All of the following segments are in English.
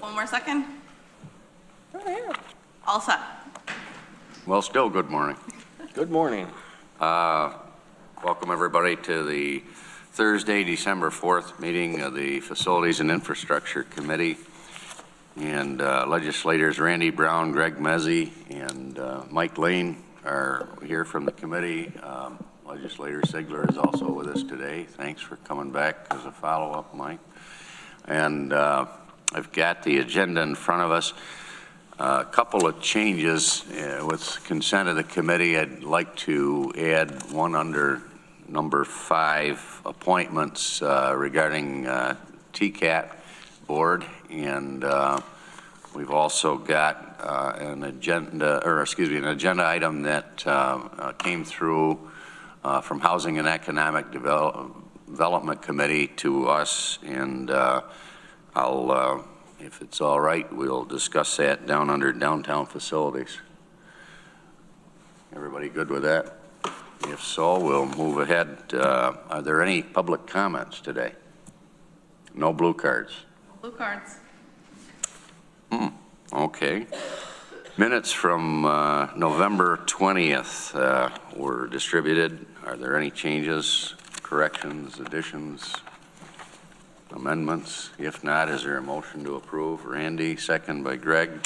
One more second. Oh, yeah. All set. Well, still good morning. Good morning. Welcome everybody to the Thursday, December 4th meeting of the Facilities and Infrastructure Committee. And legislators Randy Brown, Greg Mezey, and Mike Lane are here from the committee. Legislator Sigler is also with us today. Thanks for coming back as a follow-up, Mike. And I've got the agenda in front of us. A couple of changes with consent of the committee. I'd like to add one under number 5, appointments regarding TCAT board, and we've also got an agenda item that came through from Housing and Economic Development Committee to us, and I'll if it's all right, we'll discuss that down under downtown facilities. Everybody good with that? If so, we'll move ahead. Are there any public comments today? No blue cards. Blue cards. Okay. Minutes from November 20th were distributed. Are there any changes, corrections, additions, amendments? If not, is there a motion to approve? Randy, second by Greg.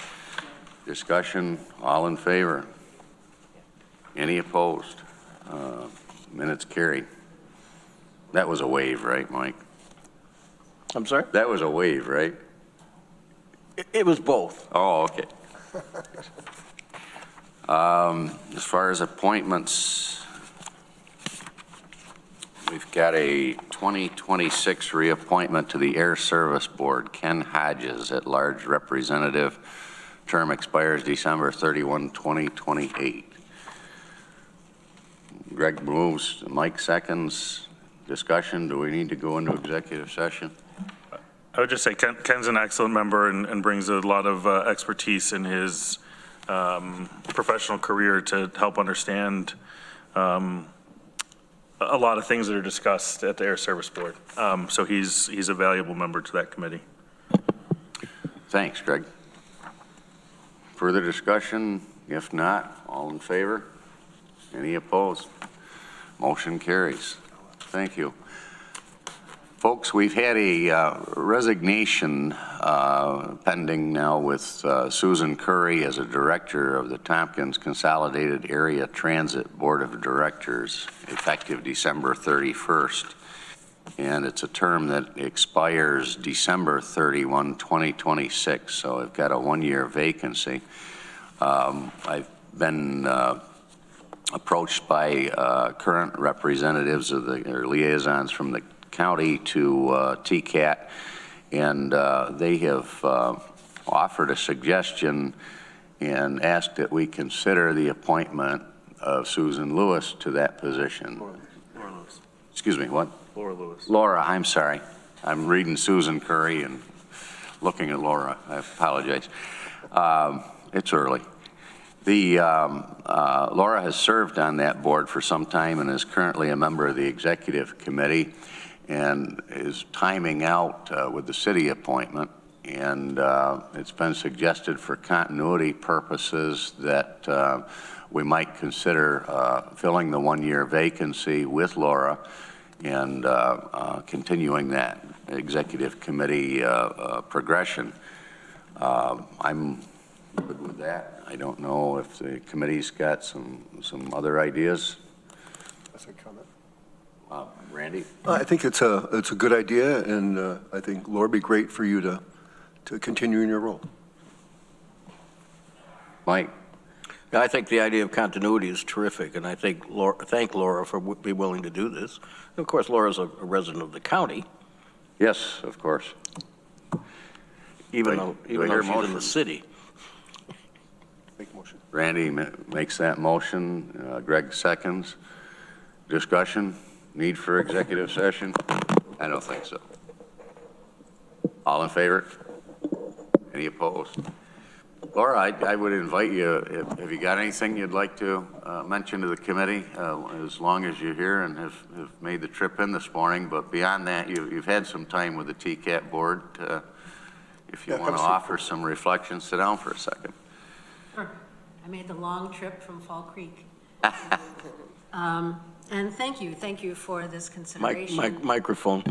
Discussion, all in favor? Any opposed? Minutes carried. That was a wave, right, Mike? I'm sorry? That was a wave, right? It was both. Oh, okay. As far as appointments, we've got a 2026 reappointment to the Air Service Board. Ken Hodges, at-large representative. Term expires December 31, 2028. Greg moves, Mike seconds. Discussion, do we need to go into executive session? I would just say Ken's an excellent member and brings a lot of expertise in his professional career to help understand a lot of things that are discussed at the Air Service Board. So he's a valuable member to that committee. Thanks, Greg. Further discussion? If not, all in favor? Any opposed? Motion carries. Thank you. Folks, we've had a resignation pending now with Susan Curry as a director of the Tompkins Consolidated Area Transit Board of Directors, effective December 31st. And it's a term that expires December 31, 2026. So I've got a one-year vacancy. I've been approached by current representatives of or liaisons from the county to TCAT, and they have offered a suggestion and asked that we consider the appointment of Susan Lewis to that position. Laura Lewis. Excuse me, what? Laura Lewis. Laura, I'm sorry. I'm reading Susan Curry and looking at Laura. I apologize. It's early. Laura has served on that board for some time and is currently a member of the executive committee and is timing out with the city appointment. And it's been suggested for continuity purposes that we might consider filling the one-year vacancy with Laura and continuing that executive committee progression. I'm good with that. I don't know if the committee's got some other ideas. That's a comment. Randy? I think it's a good idea, and I think Laura would be great for you to continue in your role. Mike? Yeah, I think the idea of continuity is terrific, and I think thank Laura for being willing to do this. And of course, Laura's a resident of the county. Yes, of course. Even though she's in the city. Make a motion. Randy makes that motion. Greg seconds. Discussion? Need for executive session? I don't think so. All in favor? Any opposed? Laura, I would invite you, have you got anything you'd like to mention to the committee, as long as you're here and have made the trip in this morning? But beyond that, you've had some time with the TCAT board. if you Yeah, want to come sit. offer some reflections, sit down for a second. Sure. I made the long trip from Fall Creek. And thank you for this consideration. Microphone.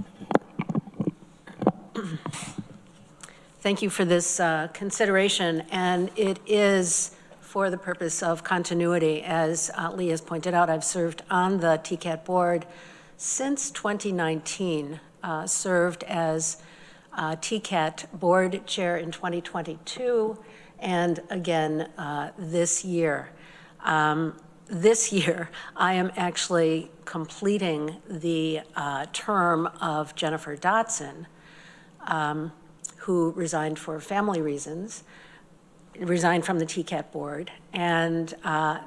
Thank you for this consideration, and it is for the purpose of continuity. As Lee has pointed out, I've served on the TCAT board since 2019, served as TCAT board chair in 2022, and again this year. This year, I am actually completing the term of Jennifer Dotson, who resigned for family reasons, resigned from the TCAT board, and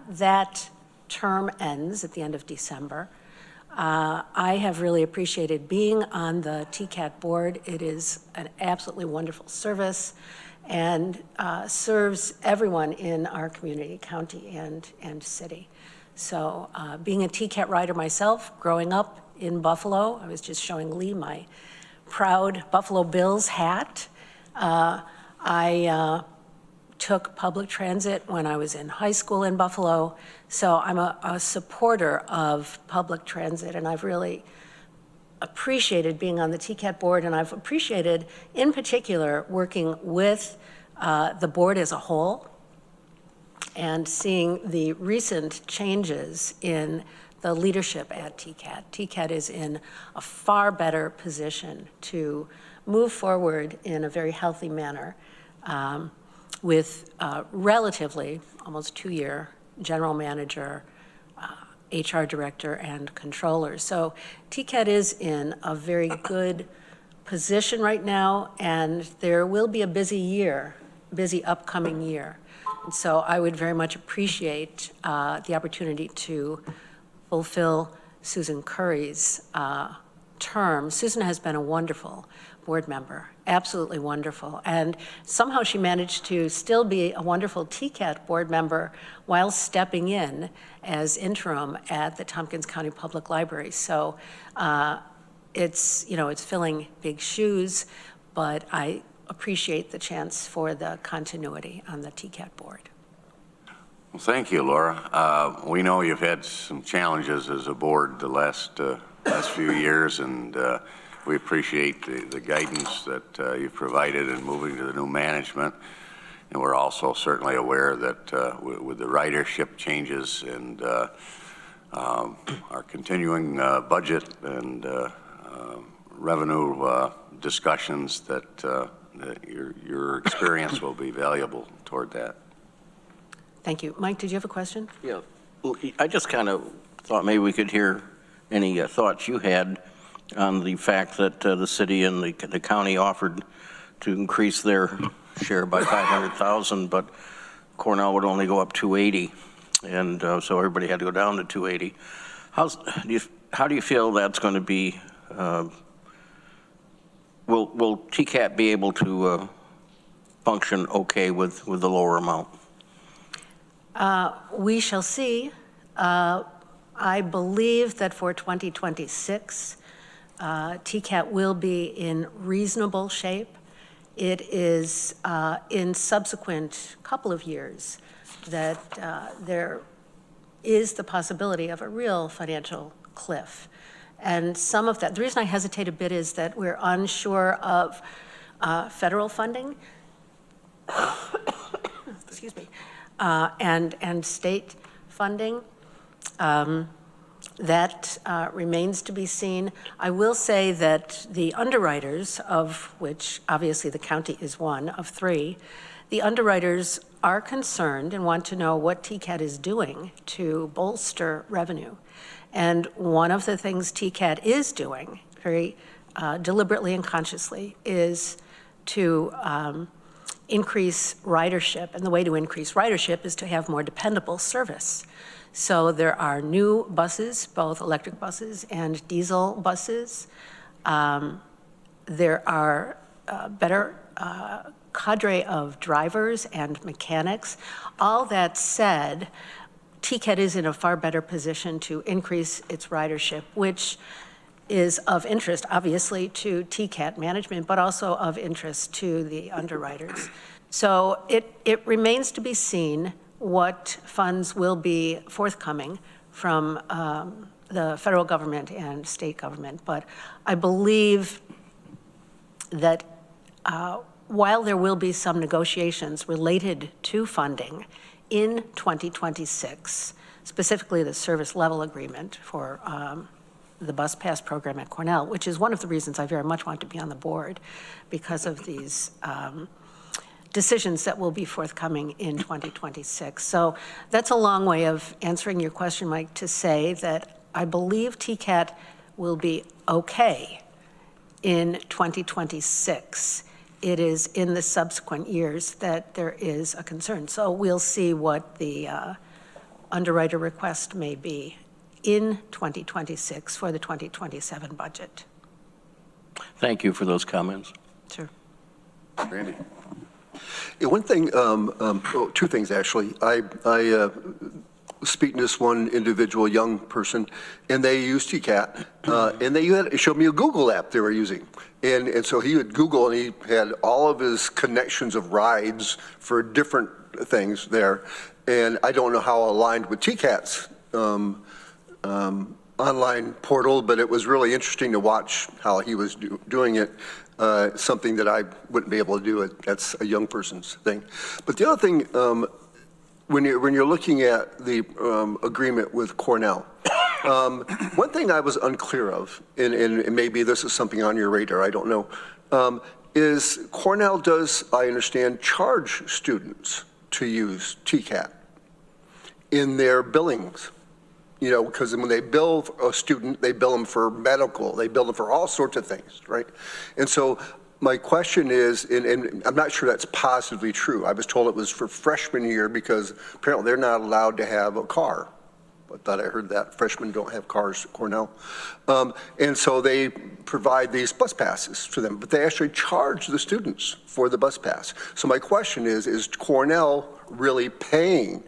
that term ends at the end of December. I have really appreciated being on the TCAT board. It is an absolutely wonderful service and serves everyone in our community, county and city. So being a TCAT rider myself, growing up in Buffalo, I was just showing Lee my proud Buffalo Bills hat. I took public transit when I was in high school in Buffalo, so I'm a supporter of public transit, and I've really appreciated being on the TCAT board, and I've appreciated, in particular, working with the board as a whole and seeing the recent changes in the leadership at TCAT. TCAT is in a far better position to move forward in a very healthy manner with relatively almost 2-year general manager, HR director, and controller. So TCAT is in a very good position right now, and there will be a busy upcoming year. And so I would very much appreciate the opportunity to fulfill Susan Curry's term. Susan has been a wonderful board member, absolutely wonderful. And somehow she managed to still be a wonderful TCAT board member while stepping in as interim at the Tompkins County Public Library. So it's filling big shoes, but I appreciate the chance for the continuity on the TCAT board. Well, thank you, Laura. We know you've had some challenges as a board the last few years, and we appreciate the guidance that you've provided in moving to the new management. And we're also certainly aware that with the ridership changes and our continuing budget and revenue discussions, that your experience will be valuable toward that. Thank you. Mike, did you have a question? Yeah, well, I just kind of thought maybe we could hear any thoughts you had on the fact that the city and the county offered to increase their share by $500,000, but Cornell would only go up $280, and so everybody had to go down to $280. How do you feel that's going to be? Will TCAT be able to function okay with the lower amount? We shall see. I believe that for 2026, TCAT will be in reasonable shape. It is in subsequent couple of years that there is the possibility of a real financial cliff. And some of that, the reason I hesitate a bit is that we're unsure of federal funding, excuse me, and state funding. That remains to be seen. I will say that the underwriters, of which obviously the county is one of 3, the underwriters are concerned and want to know what TCAT is doing to bolster revenue. And one of the things TCAT is doing very deliberately and consciously is to increase ridership. And the way to increase ridership is to have more dependable service. So there are new buses, both electric buses and diesel buses. There are better cadre of drivers and mechanics. All that said, TCAT is in a far better position to increase its ridership, which is of interest, obviously, to TCAT management, but also of interest to the underwriters. So it remains to be seen what funds will be forthcoming from the federal government and state government. But I believe that while there will be some negotiations related to funding in 2026, specifically the service level agreement for the bus pass program at Cornell, which is one of the reasons I very much want to be on the board, because of these decisions that will be forthcoming in 2026. So that's a long way of answering your question, Mike, to say that I believe TCAT will be okay in 2026. It is in the subsequent years that there is a concern. So we'll see what the underwriter request may be in 2026 for the 2027 budget. Thank you for those comments. Sure. Randy? Yeah, one thing, two things actually. I was speaking to this one individual young person, and they use TCAT, and they showed me a Google app they were using. And so he would Google, and he had all of his connections of rides for different things there. And I don't know how aligned with TCAT's online portal, but it was really interesting to watch how he was doing it. Something that I wouldn't be able to do. That's a young person's thing. But the other thing, when you're looking at the agreement with Cornell, one thing I was unclear of, and maybe this is something on your radar, I don't know, is Cornell does, I understand, charge students to use TCAT in their billings. You know, because when they bill a student, they bill them for medical, they bill them for all sorts of things, right? And so my question is, and I'm not sure that's positively true. I was told it was for freshman year because apparently they're not allowed to have a car. I thought I heard that freshmen don't have cars at Cornell. And so they provide these bus passes for them, but they actually charge the students for the bus pass. So my question is Cornell really paying,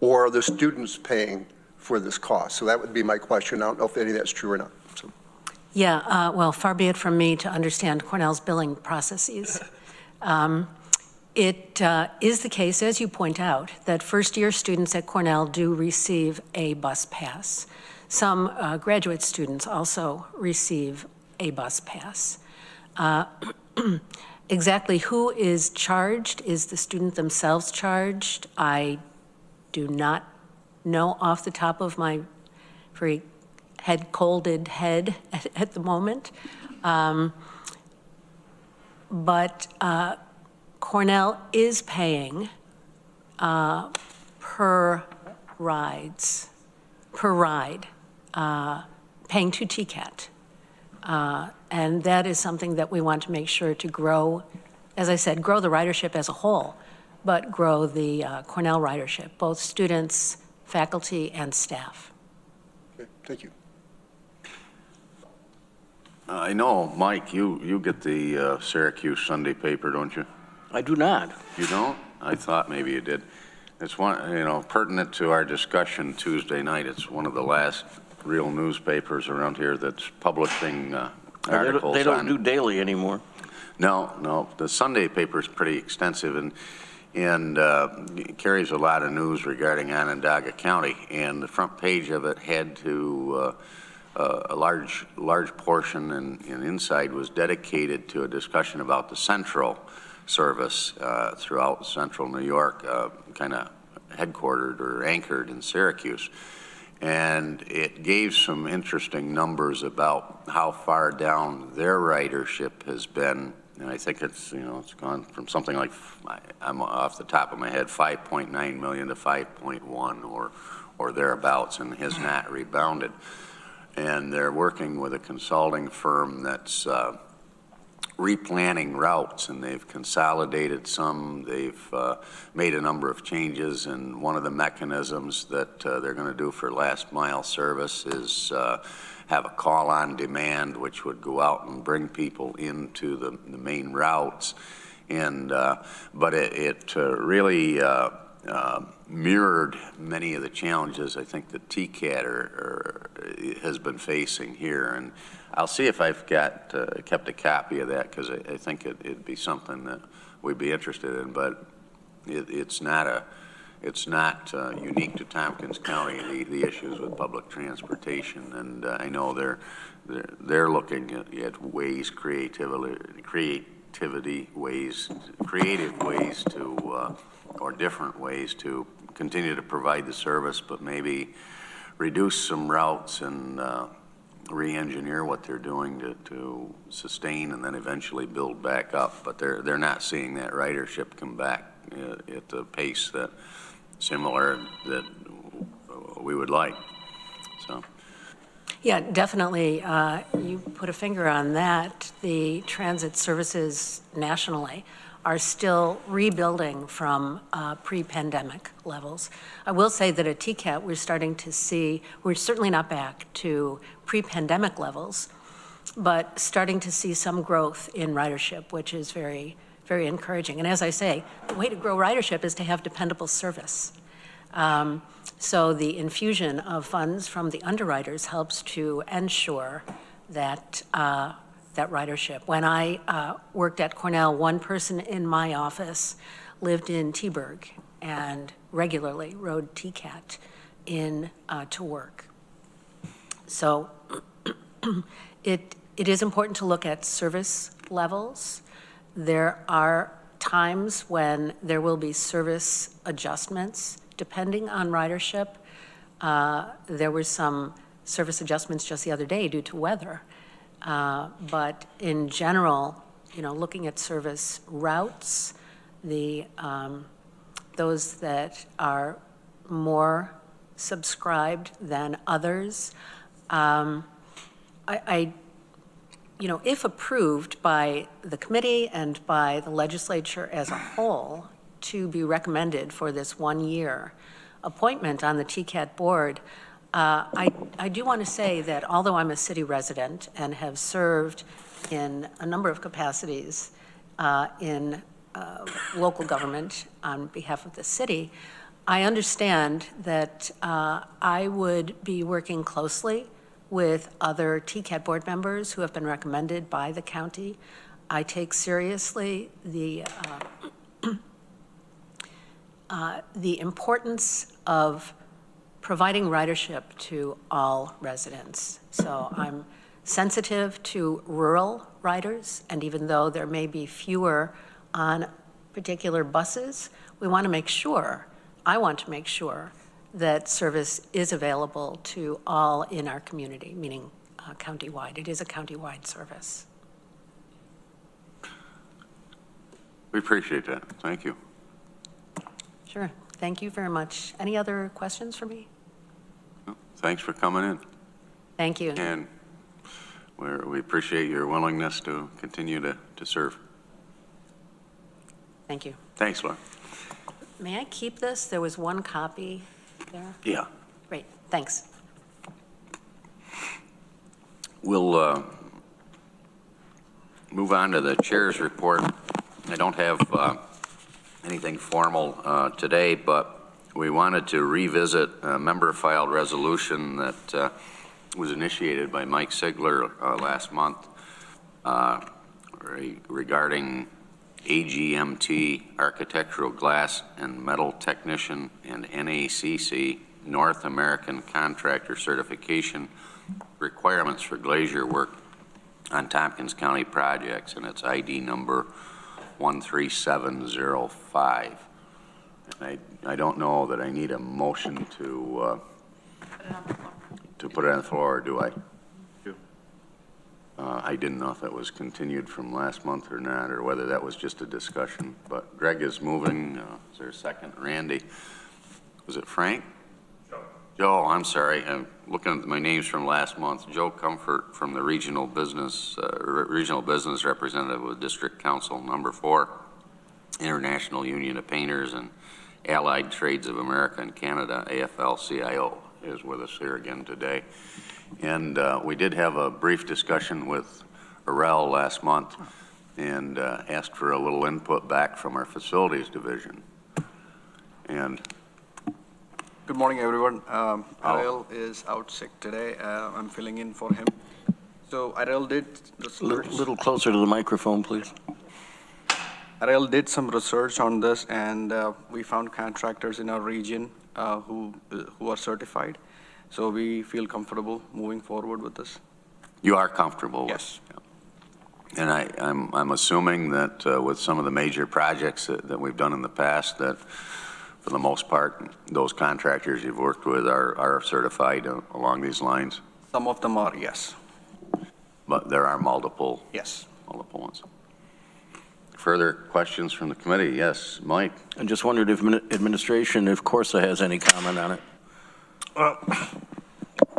or are the students paying for this cost? So that would be my question. I don't know if any of that's true or not. So. Yeah, well, far be it from me to understand Cornell's billing processes. It is the case, as you point out, that first-year students at Cornell do receive a bus pass. Some graduate students also receive a bus pass. Exactly who is charged? Is the student themselves charged? I do not know off the top of my very colded head at the moment. But Cornell is paying per ride, paying to TCAT. And that is something that we want to make sure to grow, as I said, grow the ridership as a whole, but grow the Cornell ridership, both students, faculty, and staff. Okay, thank you. I know, Mike, you get the Syracuse Sunday paper, don't you? I do not. You don't? I thought maybe you did. It's one, pertinent to our discussion Tuesday night. It's one of the last real newspapers around here that's publishing articles. They don't do daily anymore. No. The Sunday paper is pretty extensive and it carries a lot of news regarding Onondaga County. And the front page of it had to a large portion and inside was dedicated to a discussion about the Central service throughout Central New York, kind of headquartered or anchored in Syracuse. And it gave some interesting numbers about how far down their ridership has been. And I think it's, it's gone from something like, I'm off the top of my head, 5.9 million to 5.1 or thereabouts, and has not rebounded. And they're working with a consulting firm that's replanning routes, and they've consolidated some. They've made a number of changes, and one of the mechanisms that they're going to do for last mile service is have a call on demand, which would go out and bring people into the main routes. And but it really mirrored many of the challenges I think that TCAT has been facing here. And I'll see if I've got kept a copy of that, because I think it'd be something that we'd be interested in. But it's not unique to Tompkins County, the issues with public transportation. And I know they're looking at ways, creative ways to, or different ways to continue to provide the service, but maybe reduce some routes and re-engineer what they're doing to sustain and then eventually build back up. But they're not seeing that ridership come back at the pace that similar that we would like. So. Yeah, definitely. You put a finger on that. The transit services nationally are still rebuilding from pre-pandemic levels. I will say that at TCAT, we're starting to see, we're certainly not back to pre-pandemic levels, but starting to see some growth in ridership, which is very, very encouraging. And as I say, the way to grow ridership is to have dependable service. So the infusion of funds from the underwriters helps to ensure that that ridership. When I worked at Cornell, one person in my office lived in Teaburg and regularly rode TCAT in to work. So it is important to look at service levels. There are times when there will be service adjustments depending on ridership. There were some service adjustments just the other day due to weather. But in general, looking at service routes, those that are more subscribed than others, if approved by the committee and by the legislature as a whole to be recommended for this 1-year appointment on the TCAT board, I do want to say that although I'm a city resident and have served in a number of capacities in local government on behalf of the city, I understand that I would be working closely with other TCAT board members who have been recommended by the county. I take seriously the importance of providing ridership to all residents. So I'm sensitive to rural riders, and even though there may be fewer on particular buses, I want to make sure that service is available to all in our community, meaning countywide. It is a countywide service. We appreciate that. Thank you. Sure. Thank you very much. Any other questions for me? Thanks for coming in. Thank you. And we appreciate your willingness to continue to serve. Thank you. Thanks, Laura. May I keep this? There was one copy there. Yeah. Great. Thanks. We'll move on to the chair's report. I don't have anything formal today, but we wanted to revisit a member-filed resolution that was initiated by Mike Sigler last month regarding AGMT, Architectural Glass and Metal Technician, and NACC, North American Contractor Certification requirements for glazier work on Tompkins County projects, and it's ID number 13705. And I don't know that I need a motion to put it on the floor, do I? I didn't know if it was continued from last month or not, or whether that was just a discussion. But Greg is moving. Is there a second? Randy. Was it Frank? Joe, I'm sorry. I'm looking at my names from last month. Joe Comfort from the Regional Business Representative with District Council number 4, International Union of Painters and Allied Trades of America and Canada, AFL-CIO, is with us here again today. And we did have a brief discussion with Arel last month and asked for a little input back from our facilities division. And Good morning, everyone. Ariel is out sick today. I'm filling in for him. So Ariel did research. Little closer to the microphone, please. Ariel did some research on this, and we found contractors in our region who are certified. So we feel comfortable moving forward with this. you are comfortable with? Yes. And I'm assuming that with some of the major projects that we've done in the past, that for the most part, those contractors you've worked with are certified along these lines? Some of them are, yes. But there are multiple ones. Further questions from the committee? Yes, Mike? I just wondered if administration, if Corsa has any comment on it.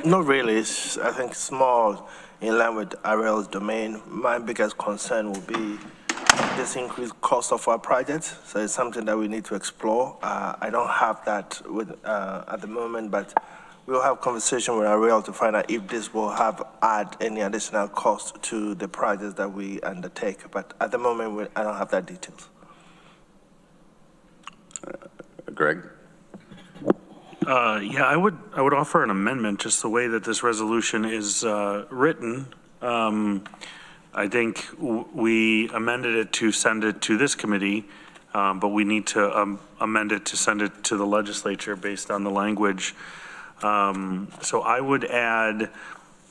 Not really. I think it's more in line with Ariel's domain. My biggest concern will be this increased cost of our projects. So it's something that we need to explore. I don't have that at the moment, but we'll have conversation with Ariel to find out if this will add any additional cost to the projects that we undertake. But at the moment, I don't have that details. Greg? Yeah, I would offer an amendment, just the way that this resolution is written. I think we amended it to send it to this committee, but we need to amend it to send it to the legislature based on the language. So I would add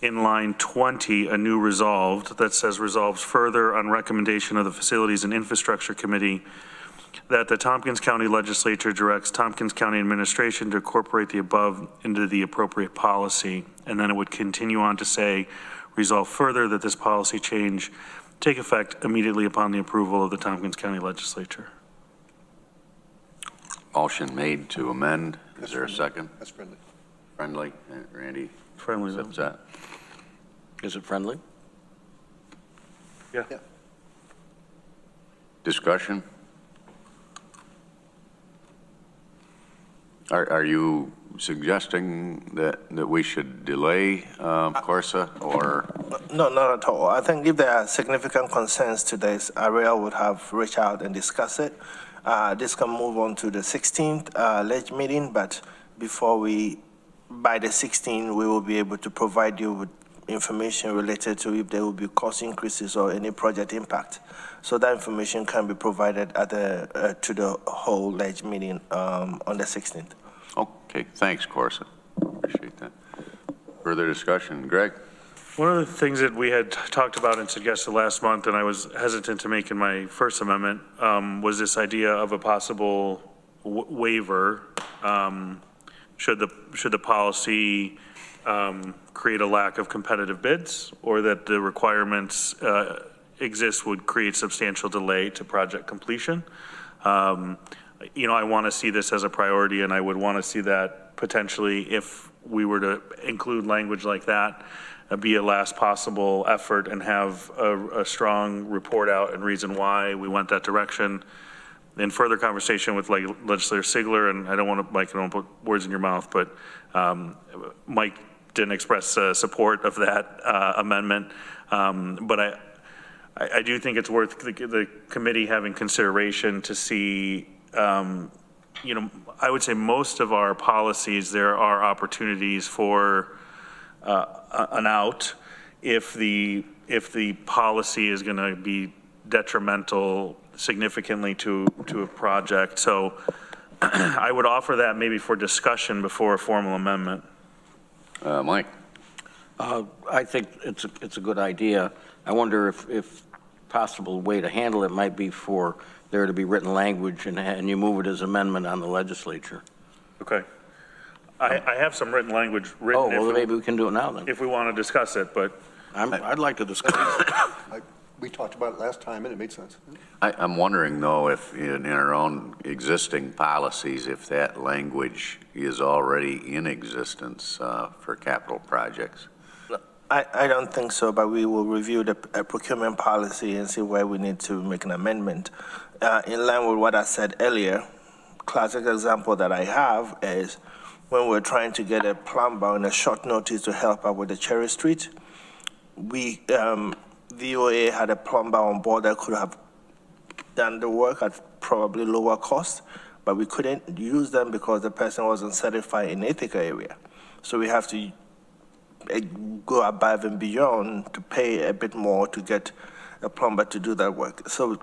in line 20, a new resolved that says resolves further on recommendation of the Facilities and Infrastructure Committee that the Tompkins County Legislature directs Tompkins County Administration to incorporate the above into the appropriate policy. And then it would continue on to say, resolve further that this policy change take effect immediately upon the approval of the Tompkins County Legislature. Motion made to amend. Is there a second? That's friendly. Friendly? Randy? Friendly though. Accepts that. Is it friendly? Yeah. Discussion? Are you suggesting that we should delay Corsa, or? No, not at all. I think if there are significant concerns to this, Ariel would have reached out and discussed it. This can move on to the 16th leg meeting, but by the 16th, we will be able to provide you with information related to if there will be cost increases or any project impact. So that information can be provided at to the whole leg meeting on the 16th. Okay, thanks, Corsa. Appreciate that. Further discussion? Greg? One of the things that we had talked about and suggested last month, and I was hesitant to make in my first amendment, was this idea of a possible waiver should the policy create a lack of competitive bids, or that the requirements exist would create substantial delay to project completion. I want to see this as a priority, and I would want to see that potentially, if we were to include language like that, be a last possible effort and have a strong report out and reason why we went that direction. In further conversation with Legislator Sigler, and I don't want to put words in your mouth, but Mike didn't express support of that amendment. But I do think it's worth the committee having consideration to see, I would say most of our policies, there are opportunities for an out if the policy is going to be detrimental significantly to a project. So I would offer that maybe for discussion before a formal amendment. Mike? I think it's a good idea. I wonder if possible way to handle it might be for there to be written language and you move it as amendment on the legislature. Okay. I have some written language written. Oh, well, maybe we can do it now then. If we want to discuss it, but I'd like to discuss it. We talked about it last time, and it made sense. I'm wondering, though, if in our own existing policies, if that language is already in existence for capital projects. I don't think so, but we will review the procurement policy and see where we need to make an amendment. In line with what I said earlier, classic example that I have is when we're trying to get a plumber on a short notice to help out with the Cherry Street. We, VOA had a plumber on board that could have done the work at probably lower cost, but we couldn't use them because the person wasn't certified in Ithaca area. So we have to go above and beyond to pay a bit more to get a plumber to do that work. So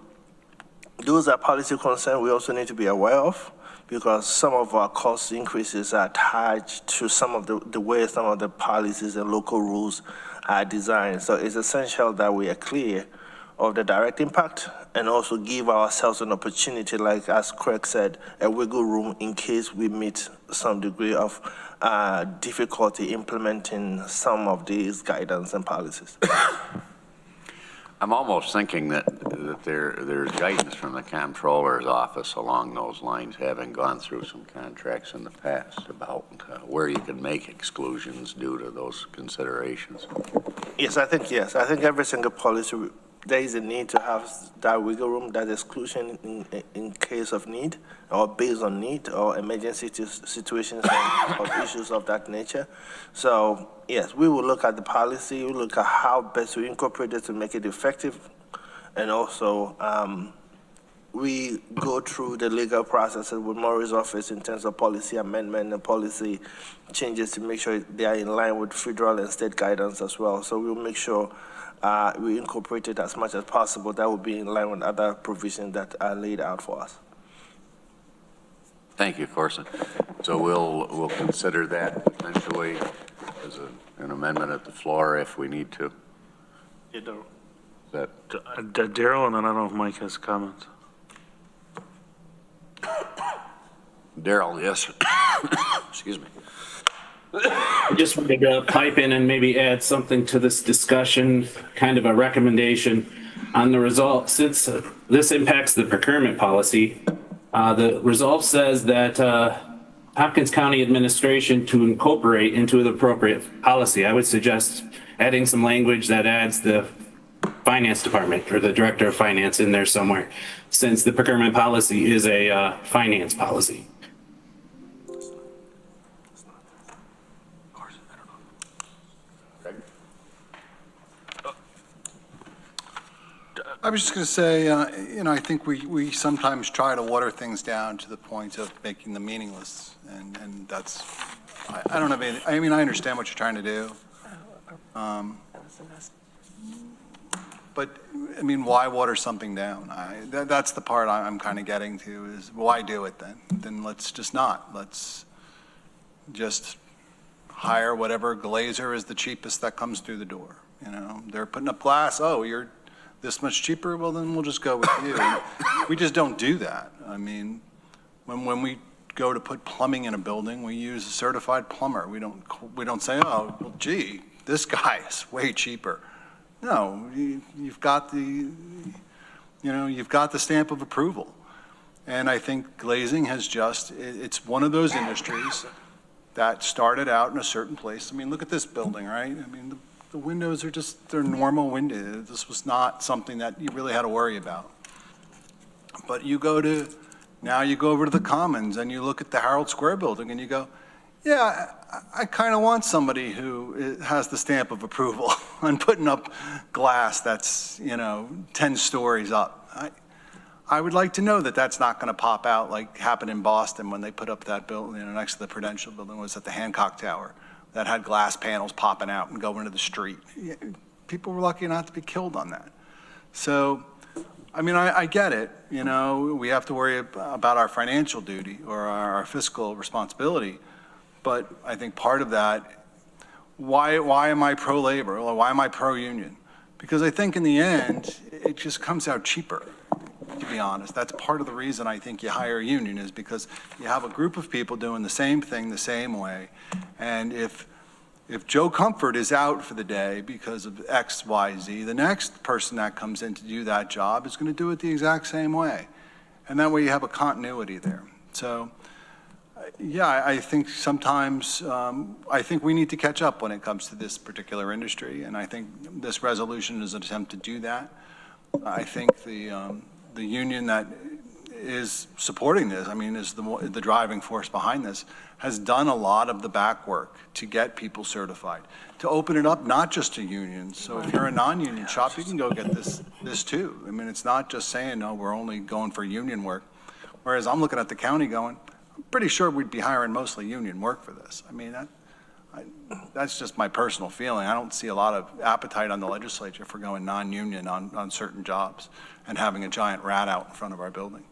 those are policy concerns we also need to be aware of, because some of our cost increases are tied to some of the way some of the policies and local rules are designed. So it's essential that we are clear of the direct impact and also give ourselves an opportunity, like as Craig said, a wiggle room in case we meet some degree of difficulty implementing some of these guidance and policies. I'm almost thinking that there's guidance from the comptroller's office along those lines, having gone through some contracts in the past about where you can make exclusions due to those considerations. Yes. I think every single policy, there is a need to have that wiggle room, that exclusion in case of need or based on need or emergency situations or issues of that nature. So yes, we will look at the policy, we will look at how best to incorporate it to make it effective, and also we go through the legal processes with Murray's office in terms of policy amendment and policy changes to make sure they are in line with federal and state guidance as well. So we'll make sure we incorporate it as much as possible. That will be in line with other provisions that are laid out for us. Thank you, Corson. So we'll consider that potentially as an amendment at the floor if we need to. You know. Daryl, and then I don't know if Mike has comments. Daryl, yes. Excuse me. I just wanted to pipe in and maybe add something to this discussion, kind of a recommendation on the result. Since this impacts the procurement policy, the result says that Tompkins County administration to incorporate into the appropriate policy. I would suggest adding some language that adds the finance department or the director of finance in there somewhere, since the procurement policy is a finance policy. I was just going to say, I think we sometimes try to water things down to the point of making them meaningless, and that's, I don't have any, I mean, I understand what you're trying to do. But, I mean, why water something down? That's the part I'm kind of getting to, is why do it then? Then let's just not. Let's just hire whatever glazer is the cheapest that comes through the door. They're putting up glass, oh, you're this much cheaper, well, then we'll just go with you. We just don't do that. I mean, when we go to put plumbing in a building, we use a certified plumber. We don't say, oh, well, gee, this guy is way cheaper. No, you've got the stamp of approval. And I think glazing has it's one of those industries that started out in a certain place. I mean, look at this building, right? I mean, the windows are they're normal windows. This was not something that you really had to worry about. But now you go over to the Commons and you look at the Herald Square building and you go, yeah, I kind of want somebody who has the stamp of approval on putting up glass that's, 10 stories up. I would like to know that that's not going to pop out like happened in Boston when they put up that building, next to the Prudential building, was at the Hancock Tower, that had glass panels popping out and going into the street. People were lucky not to be killed on that. So, I mean, I get it. We have to worry about our financial duty or our fiscal responsibility. But I think part of that, why am I pro-labor? Or why am I pro-union? Because I think in the end, it just comes out cheaper, to be honest. That's part of the reason I think you hire a union, is because you have a group of people doing the same thing the same way. And if Joe Comfort is out for the day because of X, Y, Z, the next person that comes in to do that job is going to do it the exact same way. And that way you have a continuity there. So, yeah, I think sometimes, I think we need to catch up when it comes to this particular industry. And I think this resolution is an attempt to do that. I think the union that is supporting this, I mean, is the driving force behind this, has done a lot of the back work to get people certified, to open it up not just to unions. So if you're a non-union shop, you can go get this too. I mean, it's not just saying, no, we're only going for union work. Whereas I'm looking at the county going, I'm pretty sure we'd be hiring mostly union work for this. I mean, that's just my personal feeling. I don't see a lot of appetite on the legislature for going non-union on certain jobs and having a giant rat out in front of our building.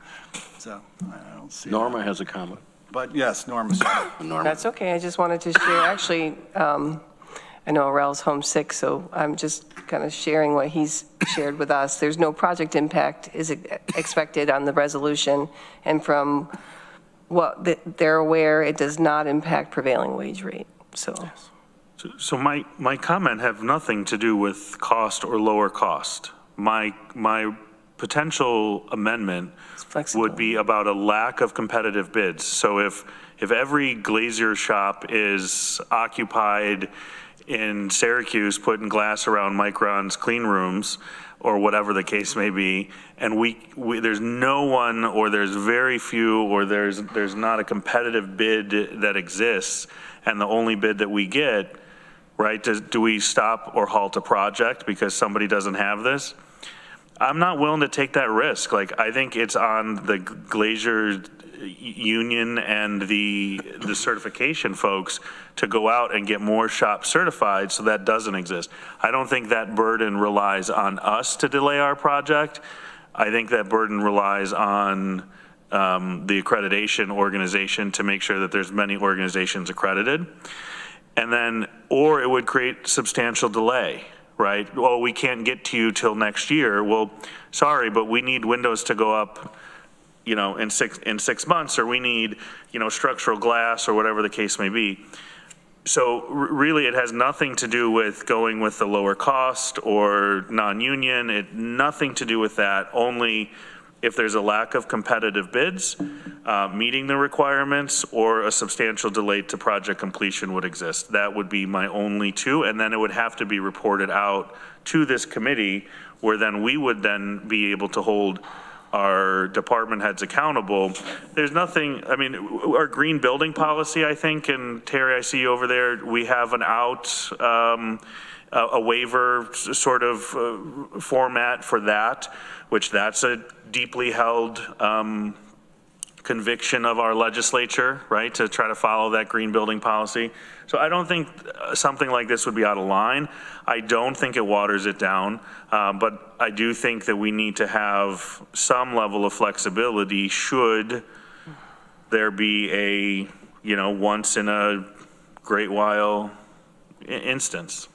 So I don't see Norma that. has a comment. But yes, Norma, sorry. Norma. That's okay. I just wanted to share, actually, I know Arel's homesick, so I'm just kind of sharing what he's shared with us. There's no project impact is expected on the resolution, and from what they're aware, it does not impact prevailing wage rate, so. So my comment have nothing to do with cost or lower cost. My potential amendment would be about a lack of competitive bids. So if every glazier shop is occupied in Syracuse putting glass around Micron's clean rooms, or whatever the case may be, and there's no one, or there's very few, or there's not a competitive bid that exists, and the only bid that we get, right, do we stop or halt a project because somebody doesn't have this? I'm not willing to take that risk. Like, I think it's on the glazier union and the certification folks to go out and get more shops certified, so that doesn't exist. I don't think that burden relies on us to delay our project. I think that burden relies on the accreditation organization to make sure that there's many organizations accredited. And then, or it would create substantial delay, right? Well, we can't get to you till next year. Well, sorry, but we need windows to go up, you know, in 6 months, or we need, you know, structural glass, or whatever the case may be. So really, it has nothing to do with going with the lower cost or non-union. Nothing to do with that. Only if there's a lack of competitive bids, meeting the requirements, or a substantial delay to project completion would exist. That would be my only two, and then it would have to be reported out to this committee, where then we would then be able to hold our department heads accountable. There's nothing, I mean, our green building policy, I think, and Terry, I see you over there, we have an a waiver sort of format for that, which that's a deeply held conviction of our legislature, right, to try to follow that green building policy. So I don't think something like this would be out of line. I don't think it waters it down, but I do think that we need to have some level of flexibility should there be a, you know, once in a great while instance.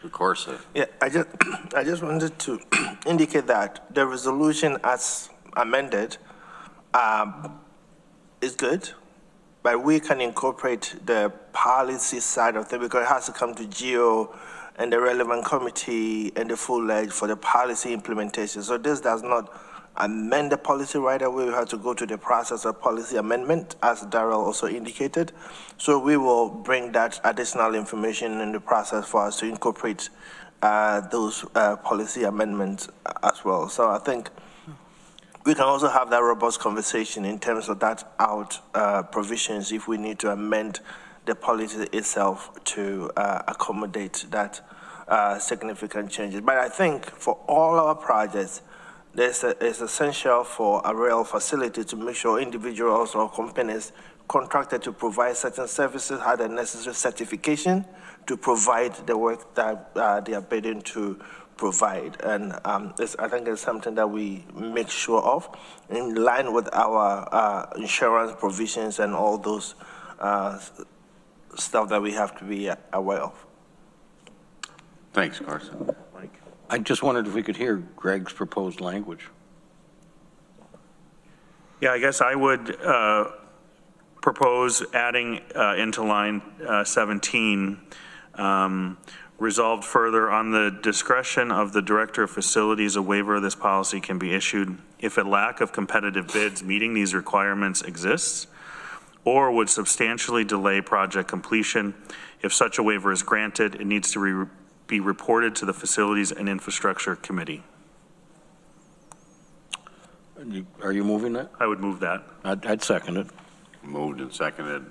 Of course. Yeah, I just wanted to indicate that the resolution as amended is good, but we can incorporate the policy side of it, because it has to come to GEO and the relevant committee and the full ledge for the policy implementation. So this does not amend the policy right away. We have to go to the process of policy amendment, as Darrell also indicated. So we will bring that additional information in the process for us to incorporate those policy amendments as well. So I think we can also have that robust conversation in terms of that provisions if we need to amend the policy itself to accommodate that significant changes. But I think for all our projects, it's essential for a rail facility to make sure individuals or companies contracted to provide certain services have the necessary certification to provide the work that they are bidding to provide. And I think it's something that we make sure of in line with our insurance provisions and all those stuff that we have to be aware of. Thanks, Carson. I just wondered if we could hear Greg's proposed language. Yeah, I guess I would propose adding into line 17, resolved further on the discretion of the Director of Facilities, a waiver of this policy can be issued if a lack of competitive bids meeting these requirements exists or would substantially delay project completion. If such a waiver is granted, it needs to be reported to the Facilities and Infrastructure Committee. Are you moving that? I would move that. I'd second it. Moved and seconded.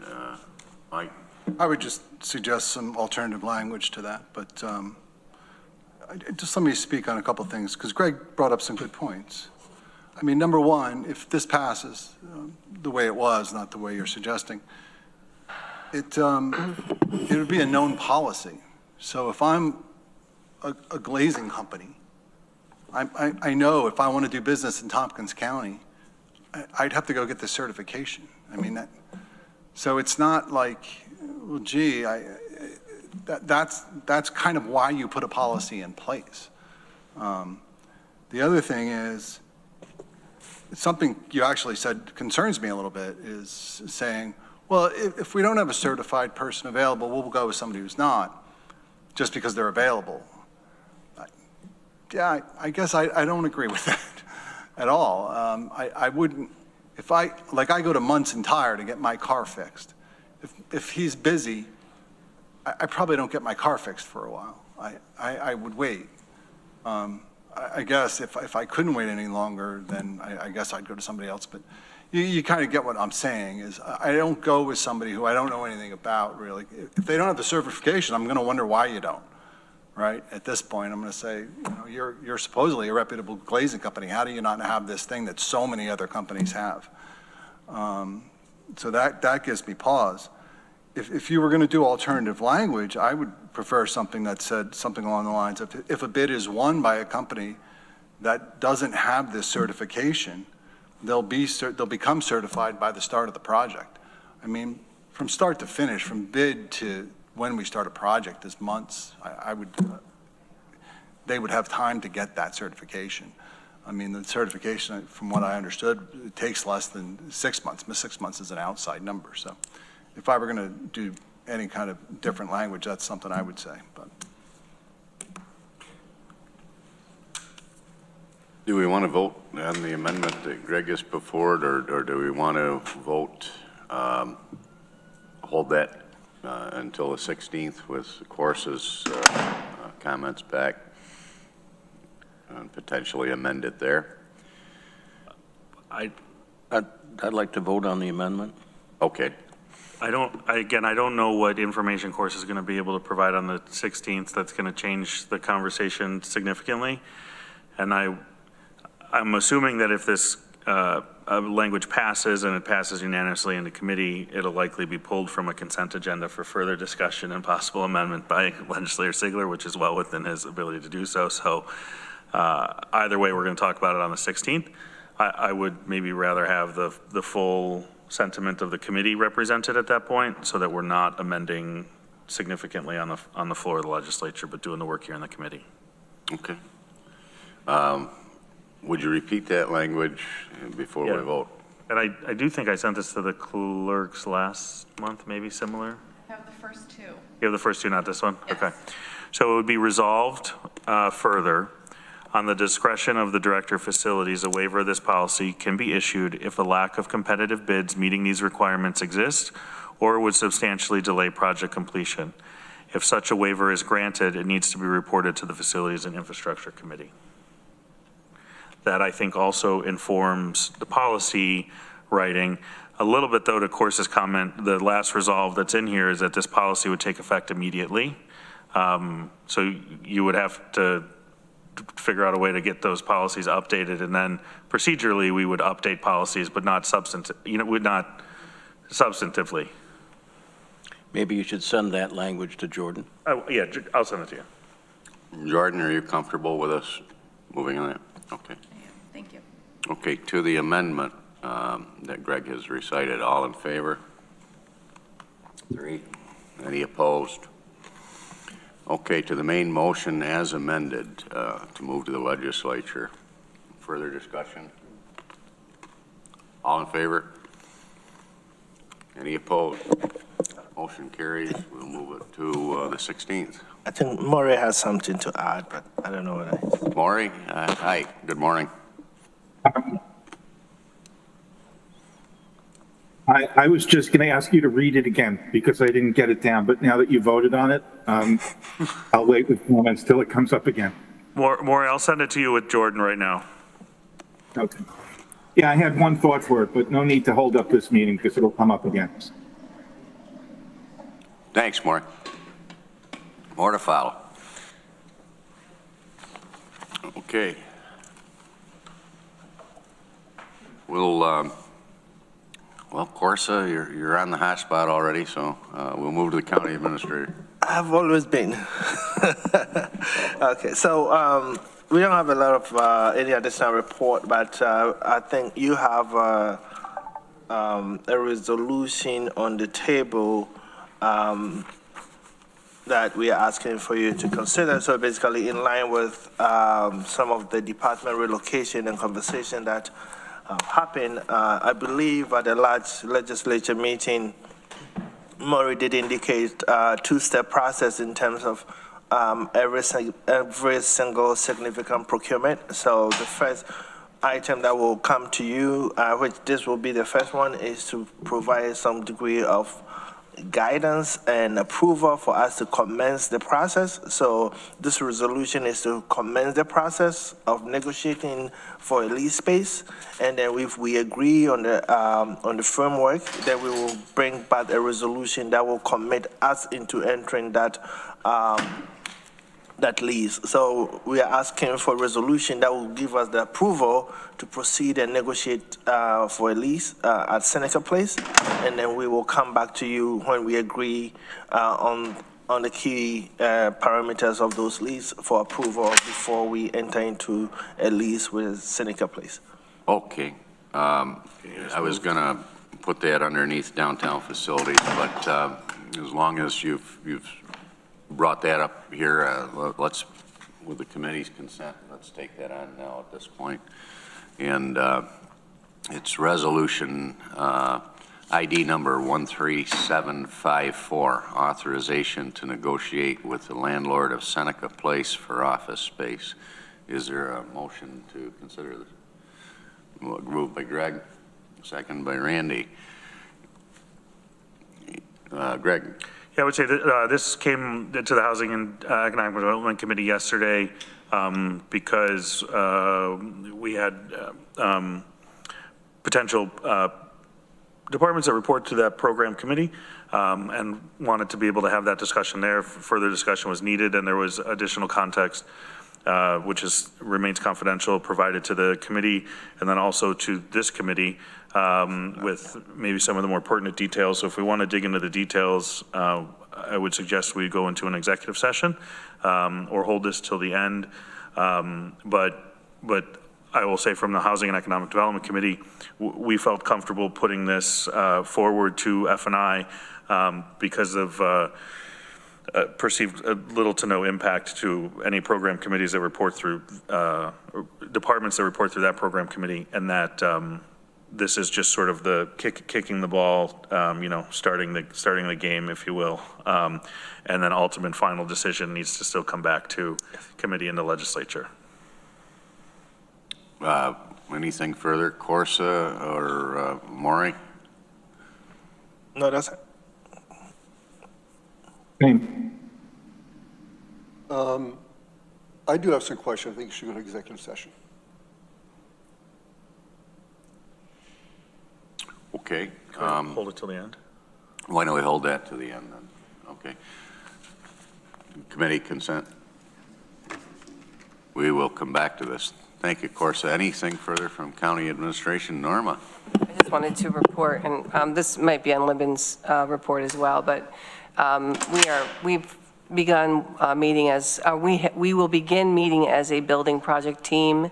Mike? I would just suggest some alternative language to that, but just let me speak on a couple of things, because Greg brought up some good points. I mean, number one, if this passes the way it was, not the way you're suggesting, it would be a known policy. So if I'm a glazing company, I know if I want to do business in Tompkins County, I'd have to go get the certification. I mean, so it's not like, well, gee, that's kind of why you put a policy in place. The other thing is, something you actually said concerns me a little bit, is saying, well, if we don't have a certified person available, we'll go with somebody who's not, just because they're available. Yeah, I guess I don't agree with that at all. I wouldn't, I go to Munson Tire to get my car fixed. If he's busy, I probably don't get my car fixed for a while. I would wait. I guess if I couldn't wait any longer, then I guess I'd go to somebody else. But you kind of get what I'm saying is I don't go with somebody who I don't know anything about, really. If they don't have the certification, I'm going to wonder why you don't, right? At this point, I'm going to say, you're supposedly a reputable glazing company. How do you not have this thing that so many other companies have? So that gives me pause. If you were going to do alternative language, I would prefer something that said something along the lines of, if a bid is won by a company that doesn't have this certification, they'll become certified by the start of the project. I mean, from start to finish, from bid to when we start a project is months. They would have time to get that certification. I mean, the certification, from what I understood, it takes less than 6 months. 6 months is an outside number. So if I were going to do any kind of different language, that's something I would say. But Do we want to vote on the amendment that Greg has put forward, or do we want to vote, hold that until the 16th with, of course, his comments back and potentially amend it there? I'd like to vote on the amendment. Okay. I don't know what information course is going to be able to provide on the 16th that's going to change the conversation significantly. And I'm assuming that if this language passes and it passes unanimously into committee, it'll likely be pulled from a consent agenda for further discussion and possible amendment by Legislator Sigler, which is well within his ability to do so. So either way, we're going to talk about it on the 16th. I would maybe rather have the full sentiment of the committee represented at that point, so that we're not amending significantly on the floor of the legislature, but doing the work here in the committee. Okay. Would you repeat that language before we vote? And I do think I sent this to the clerks last month, maybe similar. I have the first two. You have the first two, not this one? Yes. Okay. So it would be resolved further, on the discretion of the Director of Facilities, a waiver of this policy can be issued if a lack of competitive bids meeting these requirements exists or would substantially delay project completion. If such a waiver is granted, it needs to be reported to the Facilities and Infrastructure Committee. That, I think, also informs the policy writing. A little bit, though, to Course's comment, the last resolve that's in here is that this policy would take effect immediately. So you would have to figure out a way to get those policies updated, and then procedurally we would update policies, but not substantively. Maybe you should send that language to Jordan. Oh, yeah, I'll send it to you. Jordan, are you comfortable with us moving on that? Okay. Thank you. Okay, to the amendment that Greg has recited, all in favor? 3. Any opposed? Okay, to the main motion as amended to move to the legislature. Further discussion? All in favor? Any opposed? Motion carries. We'll move it to the 16th. I think Maury has something to add, but I don't know what it is. Maury, hi, good morning. I was just going to ask you to read it again because I didn't get it down, but now that you voted on it, I'll wait with comments till it comes up again. Maury, I'll send it to you with Jordan right now. Okay. Yeah, I had one thought for it, but no need to hold up this meeting because it'll come up again. Thanks, Maury. More to follow. We'll, well, Corsa, you're on the hot spot already, so we'll move to the county administrator. I've always been. Okay, so we don't have a lot of any additional report, but I think you have a resolution on the table that we are asking for you to consider. So basically, in line with some of the department relocation and conversation that happened, I believe at the last legislature meeting, Maury did indicate a two-step process in terms of every single significant procurement. So the first item that will come to you, which this will be the first one, is to provide some degree of guidance and approval for us to commence the process. So this resolution is to commence the process of negotiating for a lease space, and then if we agree on the framework, then we will bring back a resolution that will commit us into entering that lease. So we are asking for a resolution that will give us the approval to proceed and negotiate for a lease at Seneca Place, and then we will come back to you when we agree on the key parameters of those lease for approval before we enter into a lease with Seneca Place. Okay. I was going to put that underneath downtown facilities, but as long as you've brought that up here, let's, with the committee's consent, let's take that on now at this point. And it's resolution ID number 13754, authorization to negotiate with the landlord of Seneca Place for office space. Is there a motion to consider this? Moved by Greg, second by Randy. Greg. Yeah, I would say that this came to the Housing and Economic Development Committee yesterday because we had potential departments that report to that program committee and wanted to be able to have that discussion there. Further discussion was needed, and there was additional context which remains confidential, provided to the committee and then also to this committee with maybe some of the more pertinent details. So if we want to dig into the details, I would suggest we go into an executive session or hold this till the end. But I will say from the Housing and Economic Development Committee, we felt comfortable putting this forward to F&I because of perceived little to no impact to any program committees that report through, departments that report through that program committee, and that this is just sort of the kicking the ball, starting the game, if you will, and then ultimate final decision needs to still come back to committee and the legislature. Anything further, Corsa or Maury? No, that's it. Same. I do have some questions. I think you should go to executive session. Okay. Hold it till the end. Why don't we hold that to the end then? Okay. Committee consent. We will come back to this. Thank you, Corsa. Anything further from county administration? Norma? I just wanted to report, and this might be on Libin's report as well, but we've begun meeting as, we will begin meeting as a building project team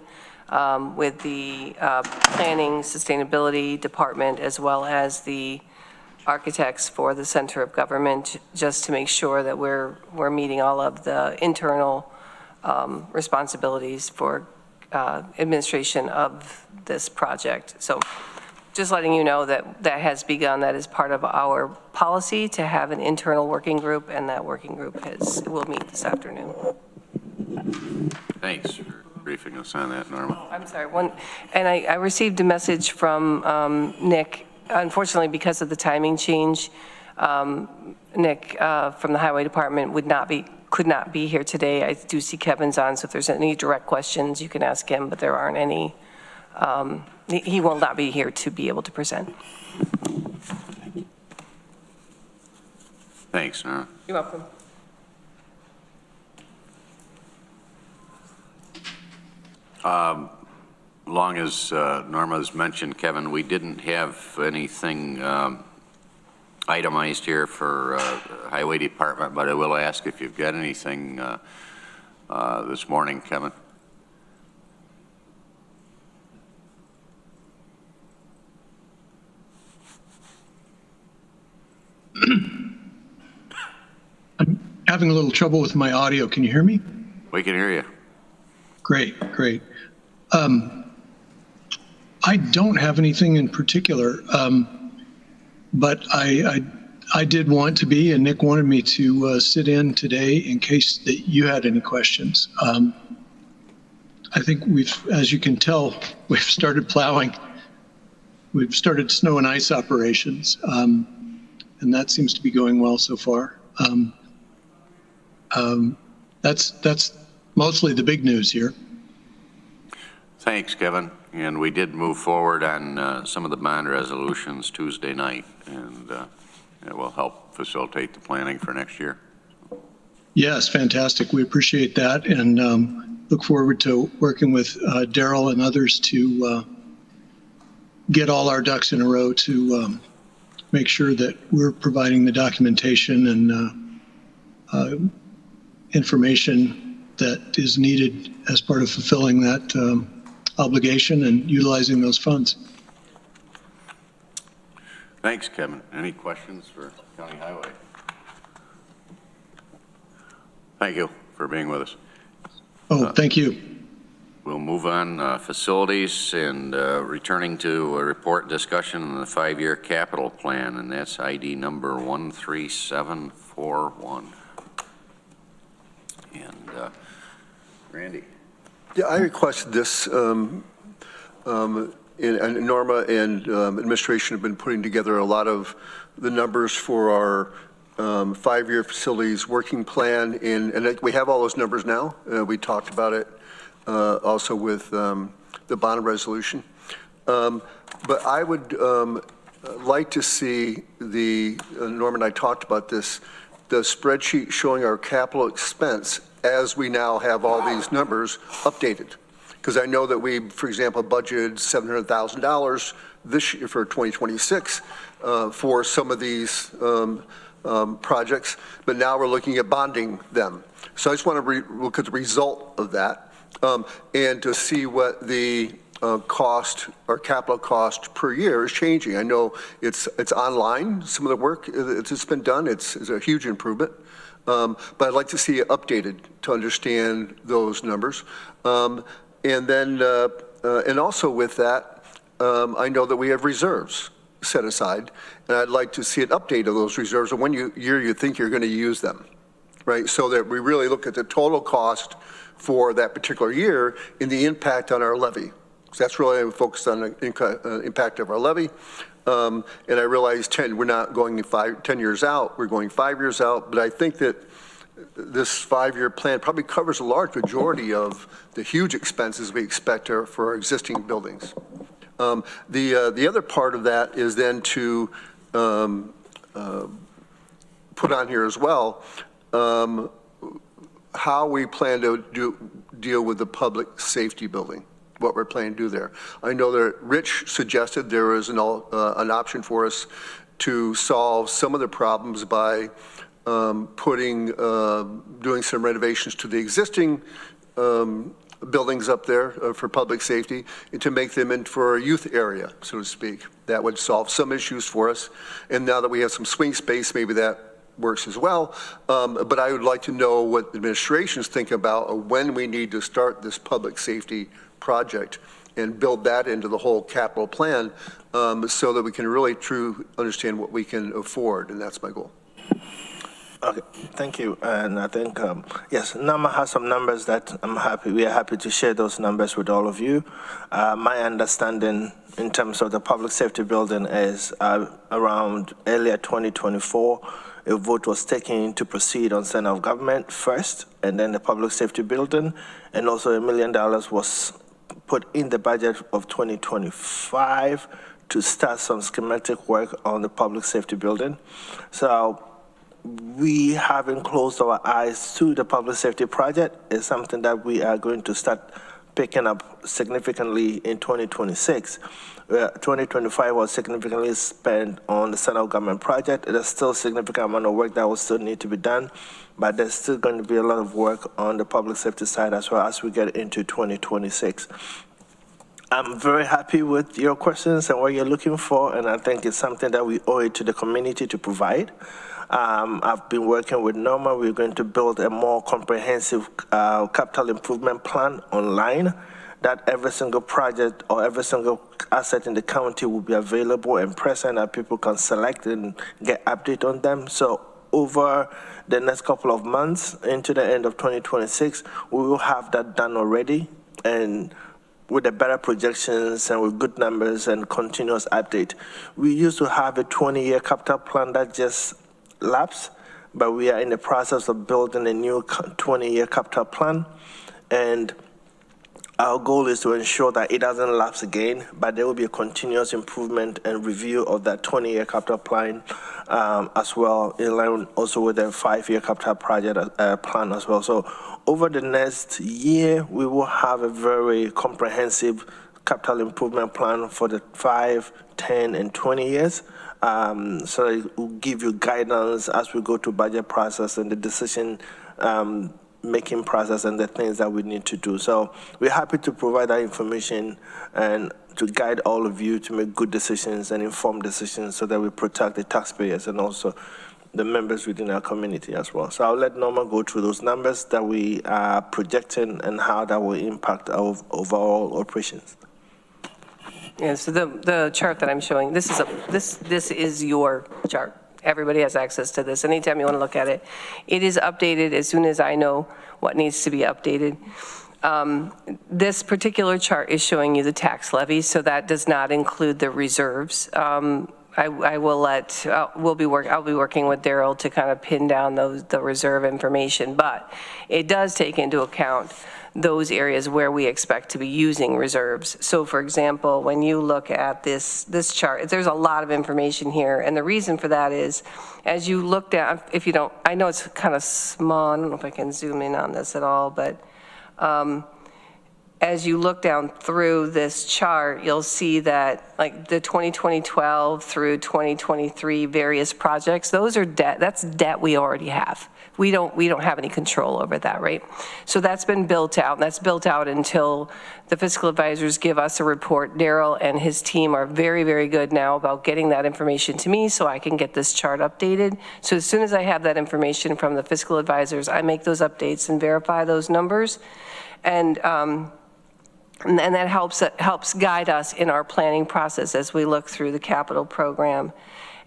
with the planning sustainability department as well as the architects for the center of government, just to make sure that we're meeting all of the internal responsibilities for administration of this project. So just letting you know that that has begun. That is part of our policy to have an internal working group, and that working group will meet this afternoon. Thanks for briefing us on that, Norma. I'm sorry, and I received a message from Nick. Unfortunately, because of the timing change, Nick from the Highway Department could not be here today. I do see Kevin's on, so if there's any direct questions, you can ask him, but there aren't any. He will not be here to be able to present. Thanks, Norma. You're welcome. long as Norma's mentioned, Kevin, we didn't have anything itemized here for Highway Department, but I will ask if you've got anything this morning, Kevin. I'm having a little trouble with my audio. Can you hear me? We can hear you. Great, great. I don't have anything in particular, but I did want to be, and Nick wanted me to sit in today in case that you had any questions. I think as you can tell, we've started plowing. We've started snow and ice operations, and that seems to be going well so far. That's mostly the big news here. Thanks, Kevin. And we did move forward on some of the bond resolutions Tuesday night, and it will help facilitate the planning for next year. Yes, fantastic. We appreciate that, and look forward to working with Daryl and others to get all our ducks in a row to make sure that we're providing the documentation and information that is needed as part of fulfilling that obligation and utilizing those funds. Thanks, Kevin. Any questions for County Highway? Thank you for being with us. Oh, thank you. We'll move on facilities and returning to a report discussion on the 5-year capital plan, and that's ID number 13741. And Randy. Yeah, I requested this, and Norma and administration have been putting together a lot of the numbers for our 5-year facilities working plan, and we have all those numbers now. We talked about it also with the bond resolution. But I would like to see Norma and I talked about this, the spreadsheet showing our capital expense as we now have all these numbers updated. Because I know that we, for example, budgeted $700,000 this year for 2026 for some of these projects, but now we're looking at bonding them. So I just want to look at the result of that and to see what the cost or capital cost per year is changing. I know it's online, some of the work that's been done, it's a huge improvement. But I'd like to see it updated to understand those numbers. And then, and also with that, I know that we have reserves set aside, and I'd like to see an update of those reserves and when year you think you're going to use them, right? So that we really look at the total cost for that particular year and the impact on our levy. So that's really focused on the impact of our levy. And I realize we're not going 10 years out, we're going 5 years out, but I think that this 5-year plan probably covers a large majority of the huge expenses we expect for our existing buildings. The other part of that is then to put on here as well how we plan to deal with the public safety building, what we're planning to do there. I know that Rich suggested there is an option for us to solve some of the problems by doing some renovations to the existing buildings up there for public safety and to make them into for a youth area, so to speak. That would solve some issues for us. And now that we have some swing space, maybe that works as well. But I would like to know what administrations think about when we need to start this public safety project and build that into the whole capital plan so that we can really truly understand what we can afford, and that's my goal. Okay, thank you. And I think, yes, Norma has some numbers that we are happy to share those numbers with all of you. My understanding in terms of the public safety building is around earlier 2024, a vote was taken to proceed on center of government first, and then the public safety building, and also $1 million was put in the budget of 2025 to start some schematic work on the public safety building. So we haven't closed our eyes to the public safety project. It's something that we are going to start picking up significantly in 2026. 2025 was significantly spent on the central government project. There's still a significant amount of work that will still need to be done, but there's still going to be a lot of work on the public safety side as well as we get into 2026. I'm very happy with your questions and what you're looking for, and I think it's something that we owe it to the community to provide. I've been working with Norma. We're going to build a more comprehensive capital improvement plan online that every single project or every single asset in the county will be available and present, that people can select and get update on them. So over the next couple of months into the end of 2026, we will have that done already, and with the better projections and with good numbers and continuous update. We used to have a 20-year capital plan that just lapsed, but we are in the process of building a new 20-year capital plan, and our goal is to ensure that it doesn't lapse again, but there will be a continuous improvement and review of that 20-year capital plan as well, in line also with the 5-year capital project plan as well. So over the next year, we will have a very comprehensive capital improvement plan for the 5, 10, and 20 years. So it will give you guidance as we go to budget process and the decision making process and the things that we need to do. So we're happy to provide that information and to guide all of you to make good decisions and informed decisions so that we protect the taxpayers and also the members within our community as well. So I'll let Norma go through those numbers that we are projecting and how that will impact our overall operations. Yeah, so the chart that I'm showing, this is your chart. Everybody has access to this. Anytime you want to look at it, it is updated as soon as I know what needs to be updated. This particular chart is showing you the tax levy, so that does not include the reserves. I will I'll be working with Daryl to kind of pin down the reserve information, but it does take into account those areas where we expect to be using reserves. So for example, when you look at this chart, there's a lot of information here, and the reason for that is, as you look down, if you don't, I know it's kind of small, I don't know if I can zoom in on this at all, but as you look down through this chart, you'll see that like the 2012 through 2023 various projects, those are debt, that's debt we already have. We don't have any control over that, right? So that's been built out, and that's built out until the fiscal advisors give us a report. Daryl and his team are very, very good now about getting that information to me so I can get this chart updated. So as soon as I have that information from the fiscal advisors, I make those updates and verify those numbers. And that helps guide us in our planning process as we look through the capital program.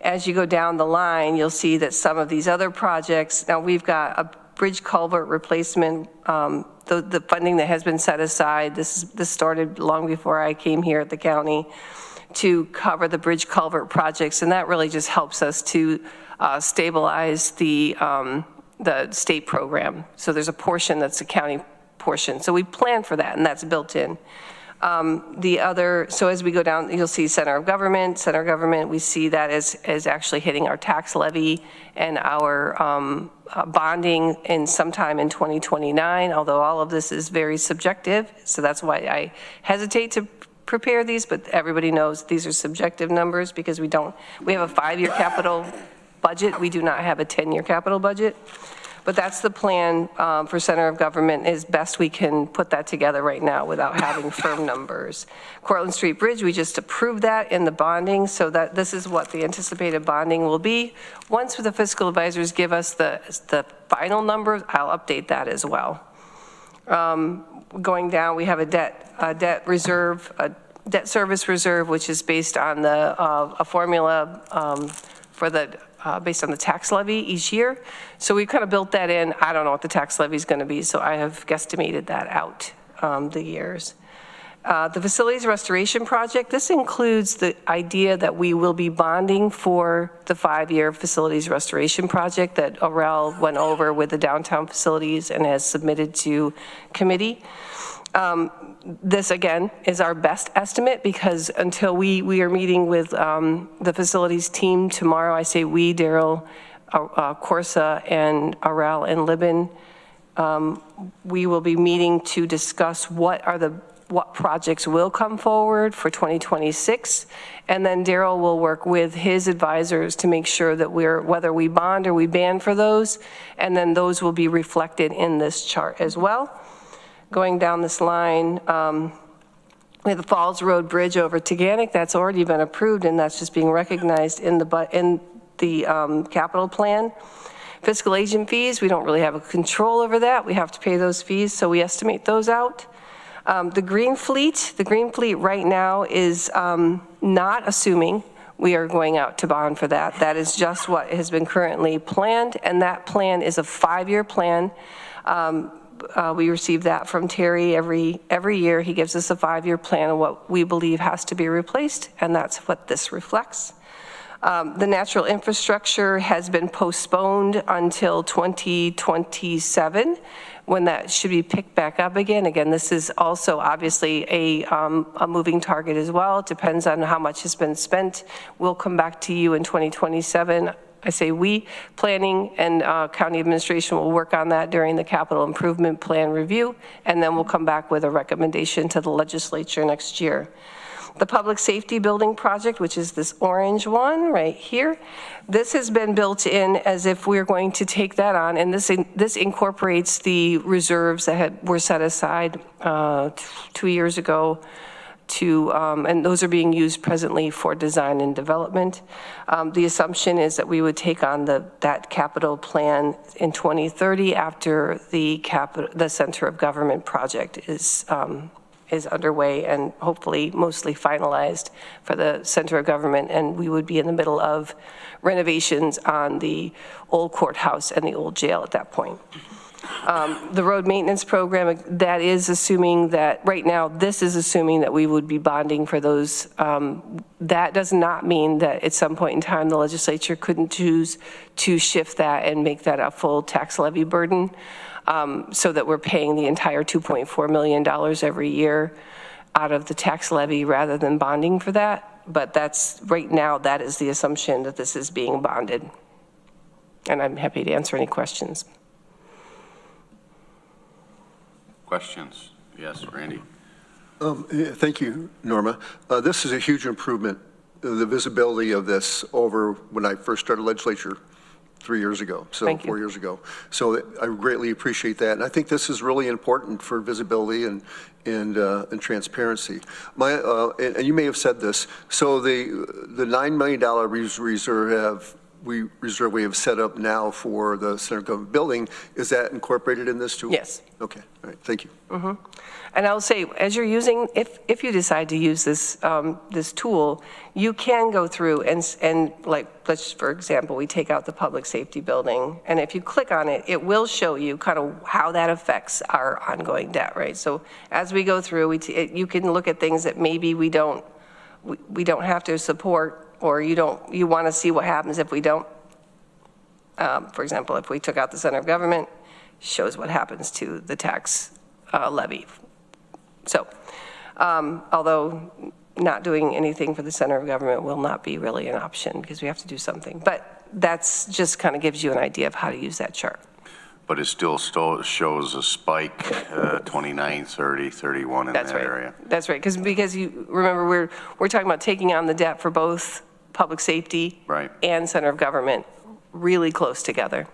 As you go down the line, you'll see that some of these other projects, now we've got a bridge culvert replacement, the funding that has been set aside, this started long before I came here at the county, to cover the bridge culvert projects, and that really just helps us to stabilize the state program. So there's a portion that's a county portion. So we plan for that, and that's built in. So as we go down, you'll see center of government, we see that as actually hitting our tax levy and our bonding in sometime in 2029, although all of this is very subjective. So that's why I hesitate to prepare these, but everybody knows these are subjective numbers because we have a 5-year capital budget. We do not have a 10-year capital budget. But that's the plan for center of government, as best we can put that together right now without having firm numbers. Cortlandt Street Bridge, we just approved that in the bonding, so that this is what the anticipated bonding will be. Once the fiscal advisors give us the final numbers, I'll update that as well. Going down, we have a debt reserve, a debt service reserve, which is based on a formula based on the tax levy each year. So we kind of built that in. I don't know what the tax levy is going to be, so I have guesstimated that out the years. The facilities restoration project, this includes the idea that we will be bonding for the 5-year facilities restoration project that Aurel went over with the downtown facilities and has submitted to committee. This, again, is our best estimate because until we are meeting with the facilities team tomorrow, I say we, Daryl, Corsa, and Aurel and Libin, We will be meeting to discuss what projects will come forward for 2026. And then Daryl will work with his advisors to make sure that whether we bond or we ban for those, and then those will be reflected in this chart as well. Going down this line, we have the Falls Road Bridge over Teganic. That's already been approved, and that's just being recognized in the capital plan. Fiscal agent fees, we don't really have a control over that. We have to pay those fees, so we estimate those out. The Green Fleet right now is not assuming we are going out to bond for that. That is just what has been currently planned, and that plan is a 5-year plan. We receive that from Terry every year. He gives us a 5-year plan of what we believe has to be replaced, and that's what this reflects. The natural infrastructure has been postponed until 2027, when that should be picked back up again. Again, this is also obviously a moving target as well. It depends on how much has been spent. We'll come back to you in 2027. I say we, planning and county administration will work on that during the capital improvement plan review, and then we'll come back with a recommendation to the legislature next year. The public safety building project, which is this orange one right here, this has been built in as if we're going to take that on, and this incorporates the reserves that were set aside 2 years ago and those are being used presently for design and development. The assumption is that we would take on that capital plan in 2030 after the center of government project is underway and hopefully mostly finalized for the center of government, and we would be in the middle of renovations on the old courthouse and the old jail at that point. The road maintenance program, that is assuming that, right now, this is assuming that we would be bonding for those. That does not mean that at some point in time the legislature couldn't choose to shift that and make that a full tax levy burden, so that we're paying the entire $2.4 million every year out of the tax levy rather than bonding for that. But that's, right now, that is the assumption that this is being bonded. And I'm happy to answer any questions. Questions? Yes, Randy. Thank you, Norma. This is a huge improvement, the visibility of this over when I first started legislature 3 years ago, so 4 years ago. So I greatly appreciate that. And I think this is really important for visibility and transparency. And you may have said this, so the $9 million reserve we have set up now for the center government building, is that incorporated in this too? Yes. Okay, all right, thank you. Mm-hmm. And I'll say, as you're using, if you decide to use this this tool, you can go through and like, let's, for example, we take out the public safety building, and if you click on it, it will show you kind of how that affects our ongoing debt, right? So as we go through, you can look at things that maybe we don't have to support, or you want to see what happens if we don't. For example, if we took out the center of government, shows what happens to the tax levy. So, although not doing anything for the center of government will not be really an option because we have to do something. But that's just kind of gives you an idea of how to use that chart. But it still shows a spike, 29, 30, 31 in that area. That's right, because you remember we're talking about taking on the debt for both public safety and center of government really close together.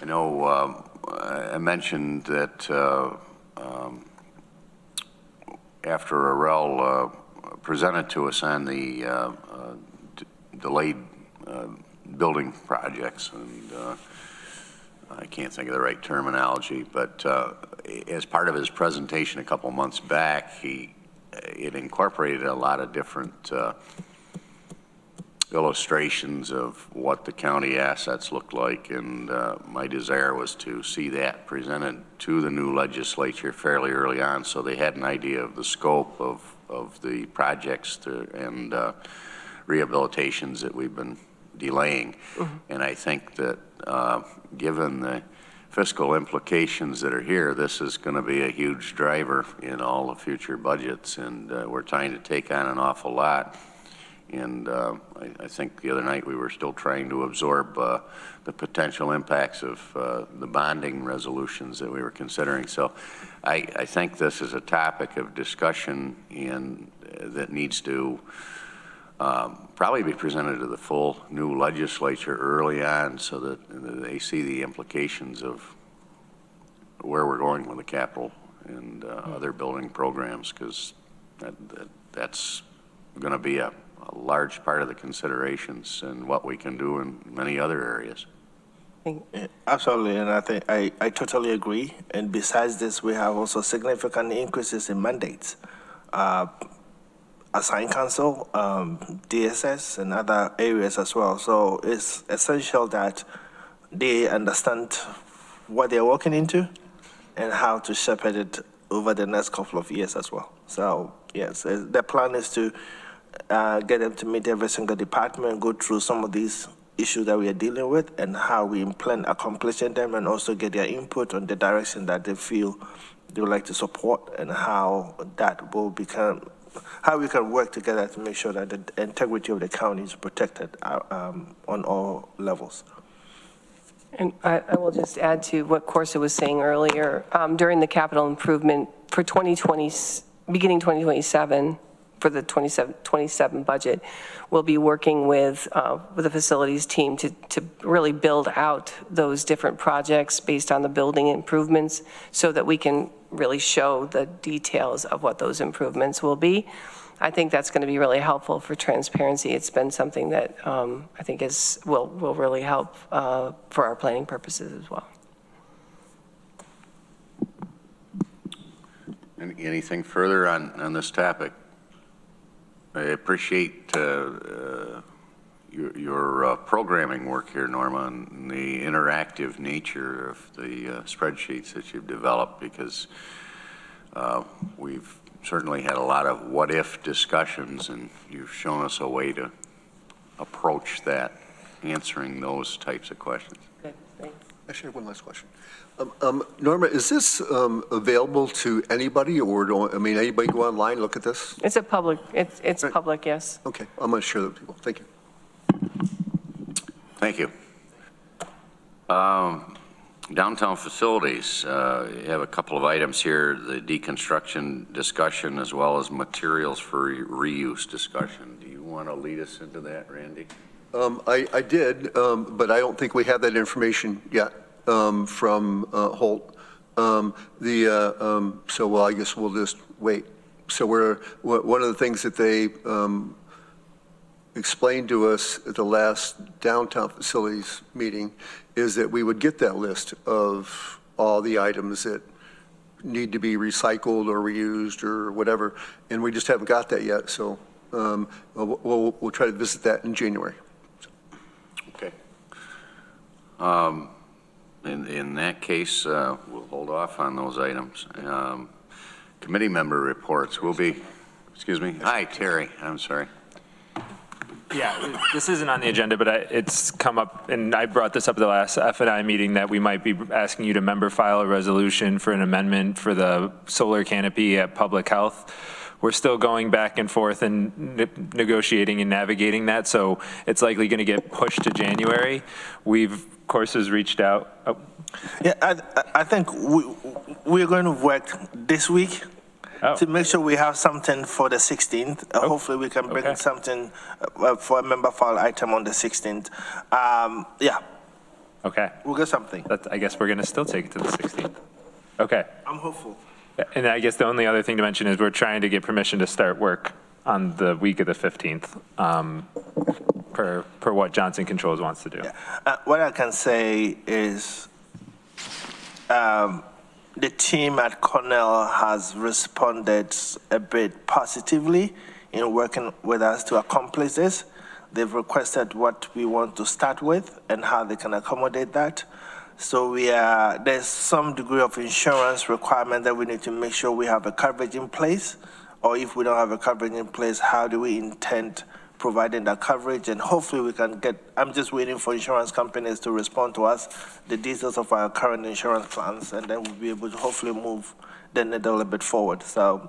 I know I mentioned that after Arel presented to us on the delayed building projects, and I can't think of the right terminology, but as part of his presentation a couple months back, it incorporated a lot of different illustrations of what the county assets look like, and my desire was to see that presented to the new legislature fairly early on so they had an idea of the scope of the projects and rehabilitations that we've been delaying. Mm-hmm. And I think that given the fiscal implications that are here, this is going to be a huge driver in all the future budgets, and we're trying to take on an awful lot. And I think the other night we were still trying to absorb the potential impacts of the bonding resolutions that we were considering. So I think this is a topic of discussion and that needs to probably be presented to the full new legislature early on so that they see the implications of where we're going with the capital and other building programs, because that's going to be a large part of the considerations and what we can do in many other areas. Absolutely, and I think I totally agree. And besides this, we have also significant increases in mandates. Assigned council, DSS, and other areas as well. So it's essential that they understand what they're walking into and how to shepherd it over the next couple of years as well. So yes, the plan is to get them to meet every single department, go through some of these issues that we are dealing with and how we plan accomplishing them, and also get their input on the direction that they feel they would like to support and how that will become, how we can work together to make sure that the integrity of the county is protected on all levels. And I will just add to what Corsa was saying earlier. During the capital improvement for 2020, beginning 2027, for the 27 budget, we'll be working with the facilities team to really build out those different projects based on the building improvements so that we can really show the details of what those improvements will be. I think that's going to be really helpful for transparency. It's been something that I think will really help for our planning purposes as well. Anything further on this topic? I appreciate your programming work here, Norma, and the interactive nature of the spreadsheets that you've developed, because we've certainly had a lot of what-if discussions, and you've shown us a way to approach that, answering those types of questions. Good, thanks. Actually, I have one last question. Norma, is this available to anybody, or anybody go online, look at this? It's a public, it's Right. public, yes. Okay, I'm going to share that with people. Thank you. Thank you. Downtown facilities, you have a couple of items here, the deconstruction discussion as well as materials for reuse discussion. Do you want to lead us into that, Randy? I did, but I don't think we have that information yet from Holt. So I guess we'll just wait. So one of the things that they explained to us at the last downtown facilities meeting is that we would get that list of all the items that need to be recycled or reused or whatever, and we just haven't got that yet. So we'll try to visit that in January. Okay. In that case, we'll hold off on those items. Committee member reports will be, excuse me. Hi, Terry. I'm sorry. Yeah, this isn't on the agenda, but it's come up, and I brought this up at the last F&I meeting, that we might be asking you to member file a resolution for an amendment for the solar canopy at Public Health. We're still going back and forth and negotiating and navigating that, so it's likely going to get pushed to January. Of course, has reached out. Oh. Yeah, I think we're going to work this week to make sure we have something for the 16th. Hopefully we can bring something for a member file item on the 16th. Yeah. Okay. We'll get something. I guess we're going to still take it to the 16th. Okay. I'm hopeful. And I guess the only other thing to mention is we're trying to get permission to start work on the week of the 15th, per what Johnson Controls wants to do. Yeah. What I can say is the team at Cornell has responded a bit positively in working with us to accomplish this. They've requested what we want to start with and how they can accommodate that. So there's some degree of insurance requirement that we need to make sure we have a coverage in place, or if we don't have a coverage in place, how do we intend providing that coverage? And hopefully we can I'm just waiting for insurance companies to respond to us, the details of our current insurance plans, and then we'll be able to hopefully move the needle a bit forward. So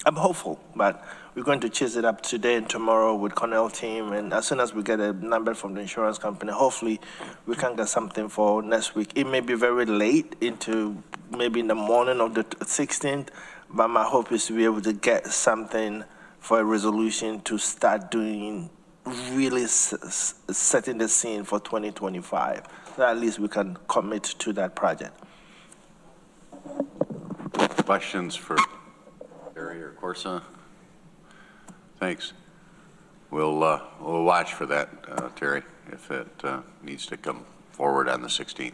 I'm hopeful, but we're going to chase it up today and tomorrow with Cornell team, and as soon as we get a number from the insurance company, hopefully we can get something for next week. It may be very late into maybe in the morning of the 16th, but my hope is to be able to get something for a resolution to start doing, really setting the scene for 2025. So at least we can commit to that project. Questions for Barry or Corsa? Thanks. We'll watch for that, Terry, if it needs to come forward on the 16th.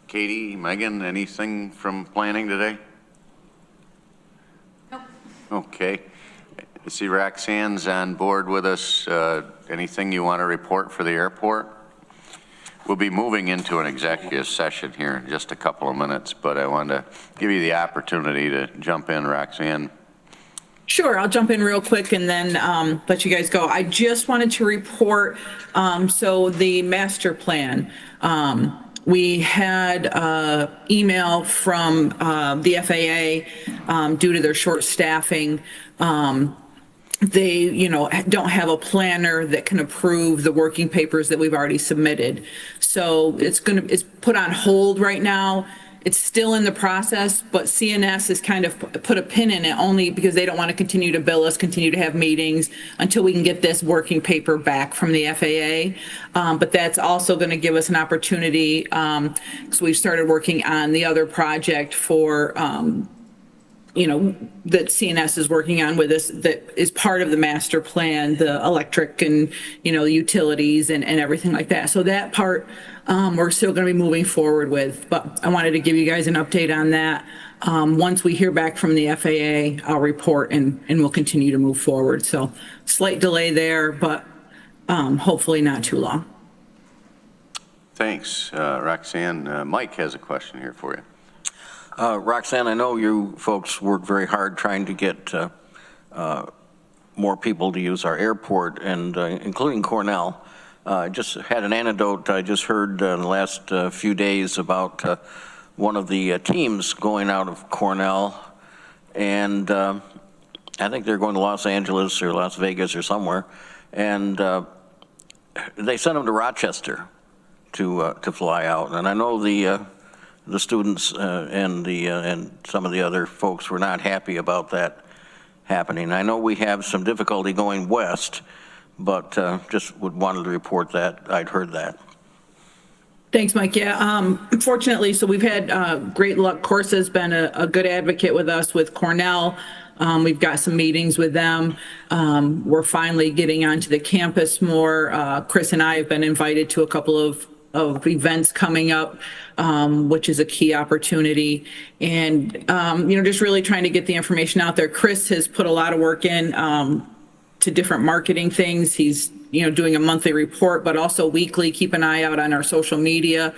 Katie, Megan, anything from planning today? Nope. Okay. I see Roxanne's on board with us. Anything you want to report for the airport? We'll be moving into an executive session here in just a couple of minutes, but I want to give you the opportunity to jump in, Roxanne. Sure, I'll jump in real quick and then let you guys go. I just wanted to report, so the master plan, we had email from the FAA due to their short staffing. They, don't have a planner that can approve the working papers that we've already submitted. So it's put on hold right now. It's still in the process, but CNS has kind of put a pin in it only because they don't want to continue to bill us, continue to have meetings until we can get this working paper back from the FAA. But that's also going to give us an opportunity. So we've started working on the other project for, that CNS is working on with us that is part of the master plan, the electric and, the utilities and everything like that. So that part we're still going to be moving forward with, but I wanted to give you guys an update on that. Once we hear back from the FAA, I'll report and we'll continue to move forward. So slight delay there, but hopefully not too long. Thanks, Roxanne. Mike has a question here for you. Roxanne, I know you folks work very hard trying to get more people to use our airport, and including Cornell. I just had an anecdote I just heard in the last few days about one of the teams going out of Cornell, and I think they're going to Los Angeles or Las Vegas or somewhere, and they sent them to Rochester to fly out. And I know the students and some of the other folks were not happy about that happening. I know we have some difficulty going west, but just wanted to report that I'd heard that. Thanks, Mike. Yeah, fortunately, so we've had great luck. Corsa's been a good advocate with us with Cornell. We've got some meetings with them. We're finally getting onto the campus more. Chris and I have been invited to a couple of events coming up, which is a key opportunity. And, just really trying to get the information out there. Chris has put a lot of work in to different marketing things. He's, doing a monthly report, but also weekly. Keep an eye out on our social media.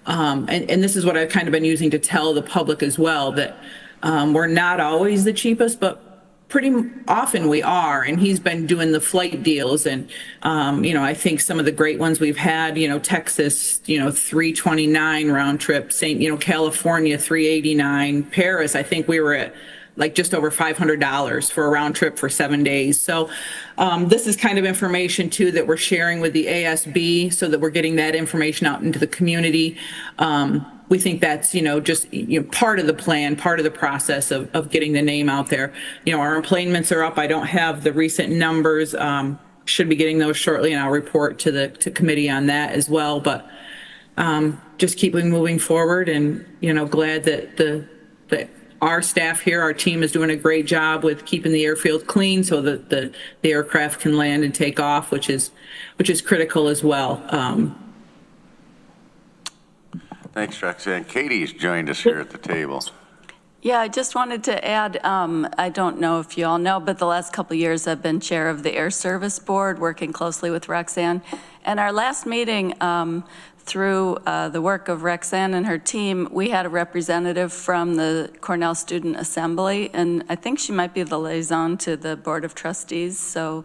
And this is what I've kind of been using to tell the public as well, that we're not always the cheapest, but pretty often we are. And he's been doing the flight deals. And, I think some of the great ones we've had, Texas, $329 round trip, California, $389, Paris, I think we were at like just over $500 for a round trip for 7 days. So this is kind of information too that we're sharing with the ASB so that we're getting that information out into the community. We think that's, just part of the plan, part of the process of getting the name out there. Our enplanements are up. I don't have the recent numbers. Should be getting those shortly, and I'll report to committee on that as well. But just keeping moving forward, and glad that our staff here, our team is doing a great job with keeping the airfield clean so that the aircraft can land and take off, which is critical as well. Thanks, Roxanne. Katie's joined us here at the table. Yeah, I just wanted to add, I don't know if you all know, but the last couple of years I've been chair of the Air Service Board, working closely with Roxanne. And our last meeting, through the work of Roxanne and her team, we had a representative from the Cornell Student Assembly, and I think she might be the liaison to the Board of Trustees. So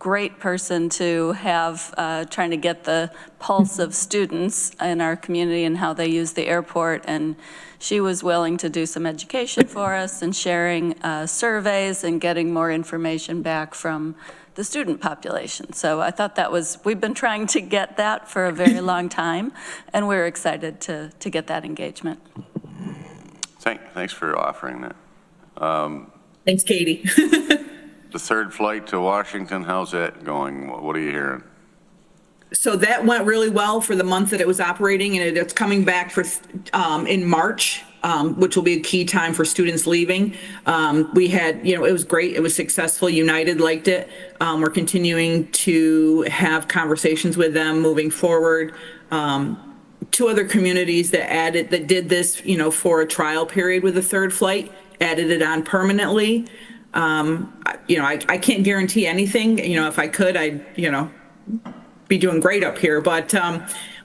great person to have trying to get the pulse of students in our community and how they use the airport. And she was willing to do some education for us and sharing surveys and getting more information back from the student population. So I thought that was, we've been trying to get that for a very long time, and we're excited to get that engagement. Thanks for offering that. Thanks, Katie. The third flight to Washington, how's that going? What are you hearing? So that went really well for the month that it was operating, and it's coming back for in March, which will be a key time for students leaving. We had, it was great. It was successful. United liked it. We're continuing to have conversations with them moving forward. 2 other communities that did this, for a trial period with the third flight, added it on permanently. I can't guarantee anything. If I could, I'd, be doing great up here, but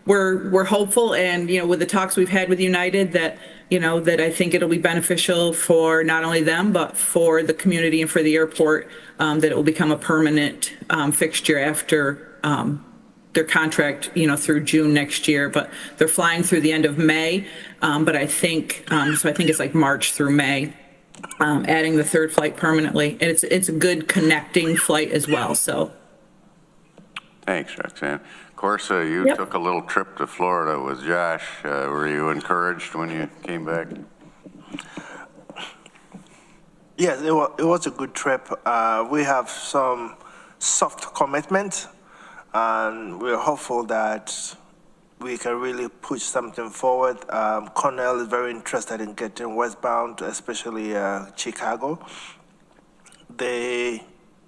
we're hopeful, and with the talks we've had with United, that that I think it'll be beneficial for not only them but for the community and for the airport, that it will become a permanent fixture after their contract through June next year. But they're flying through the end of May, but I think so I think it's like March through May, adding the third flight permanently, and it's a good connecting flight as well. So Thanks, Roxanne. Corsa, you took a little trip to Florida with Josh. Were you encouraged when you came back? Yes, it was a good trip. We have some soft commitment, and we're hopeful that we can really push something forward. Cornell is very interested in getting westbound, especially Chicago.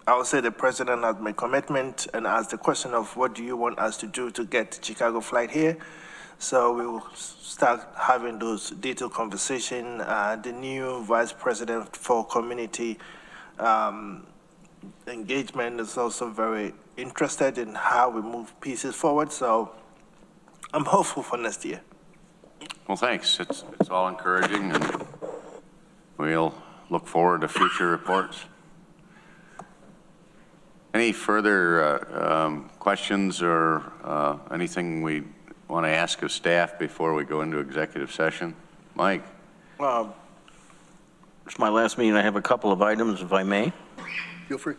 I would say the president has made commitment and asked the question of what do you want us to do to get the Chicago flight here? So we will start having those detailed conversations. The new vice president for community engagement is also very interested in how we move pieces forward. So I'm hopeful for next year. Well, thanks. It's all encouraging, and we'll look forward to future reports. Any further questions or anything we want to ask of staff before we go into executive session? Mike? It's my last meeting. I have a couple of items, if I may. Feel free.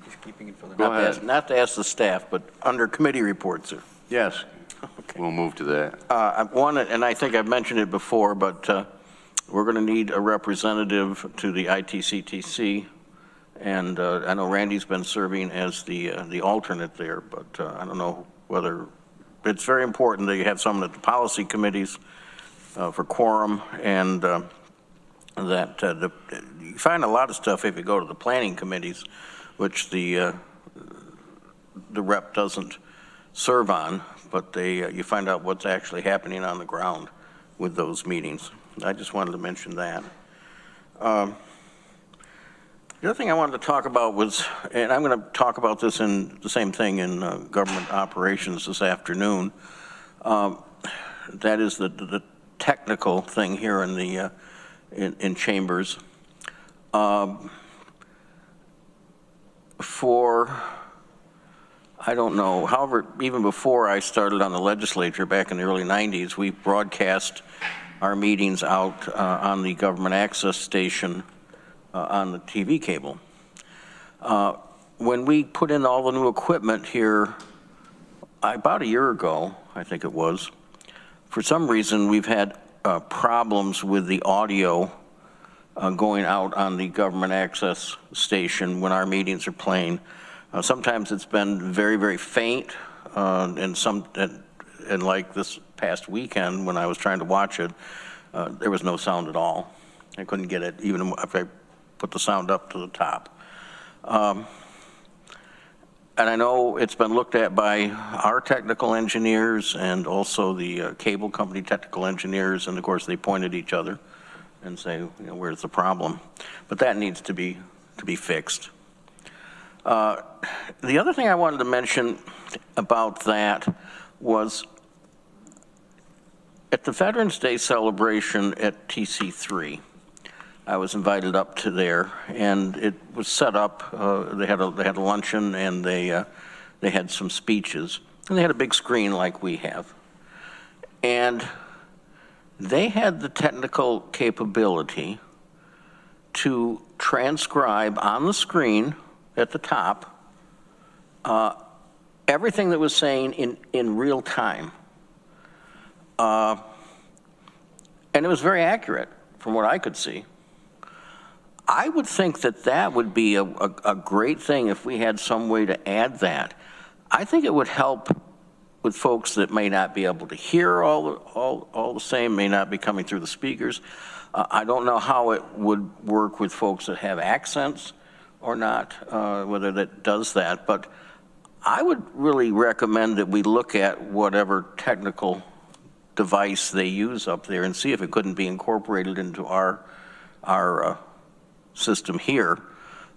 He's keeping it for the. Go ahead. Not to ask the staff, but under committee reports. Yes. Okay. We'll move to that. One, and I think I've mentioned it before, but we're going to need a representative to the ITCTC. And I know Randy's been serving as the alternate there, but I don't know whether it's very important that you have someone at the policy committees for quorum, and that you find a lot of stuff if you go to the planning committees, which the rep doesn't serve on, but you find out what's actually happening on the ground with those meetings. I just wanted to mention that. The other thing I wanted to talk about was, and I'm going to talk about this in the same thing in government operations this afternoon, that is the technical thing here in the in chambers. For, I don't know, however, even before I started on the legislature back in the early 90s, we broadcast our meetings out on the government access station on the TV cable. When we put in all the new equipment here about a year ago, I think it was, for some reason we've had problems with the audio going out on the government access station when our meetings are playing. Sometimes it's been very, very faint, and like this past weekend when I was trying to watch it, there was no sound at all. I couldn't get it even if I put the sound up to the top. And I know it's been looked at by our technical engineers and also the cable company technical engineers, and of course they point at each other and say, where's the problem? But that needs to be fixed. The other thing I wanted to mention about that was at the Veterans Day celebration at TC3, I was invited up to there, and it was set up. They had a luncheon, and they had some speeches, and they had a big screen like we have, and they had the technical capability to transcribe on the screen at the top everything that was saying in real time, and it was very accurate from what I could see. I would think that would be a great thing if we had some way to add that. I think it would help with folks that may not be able to hear all the same, may not be coming through the speakers. I don't know how it would work with folks that have accents or not, whether that does that, but I would really recommend that we look at whatever technical device they use up there and see if it couldn't be incorporated into our system here.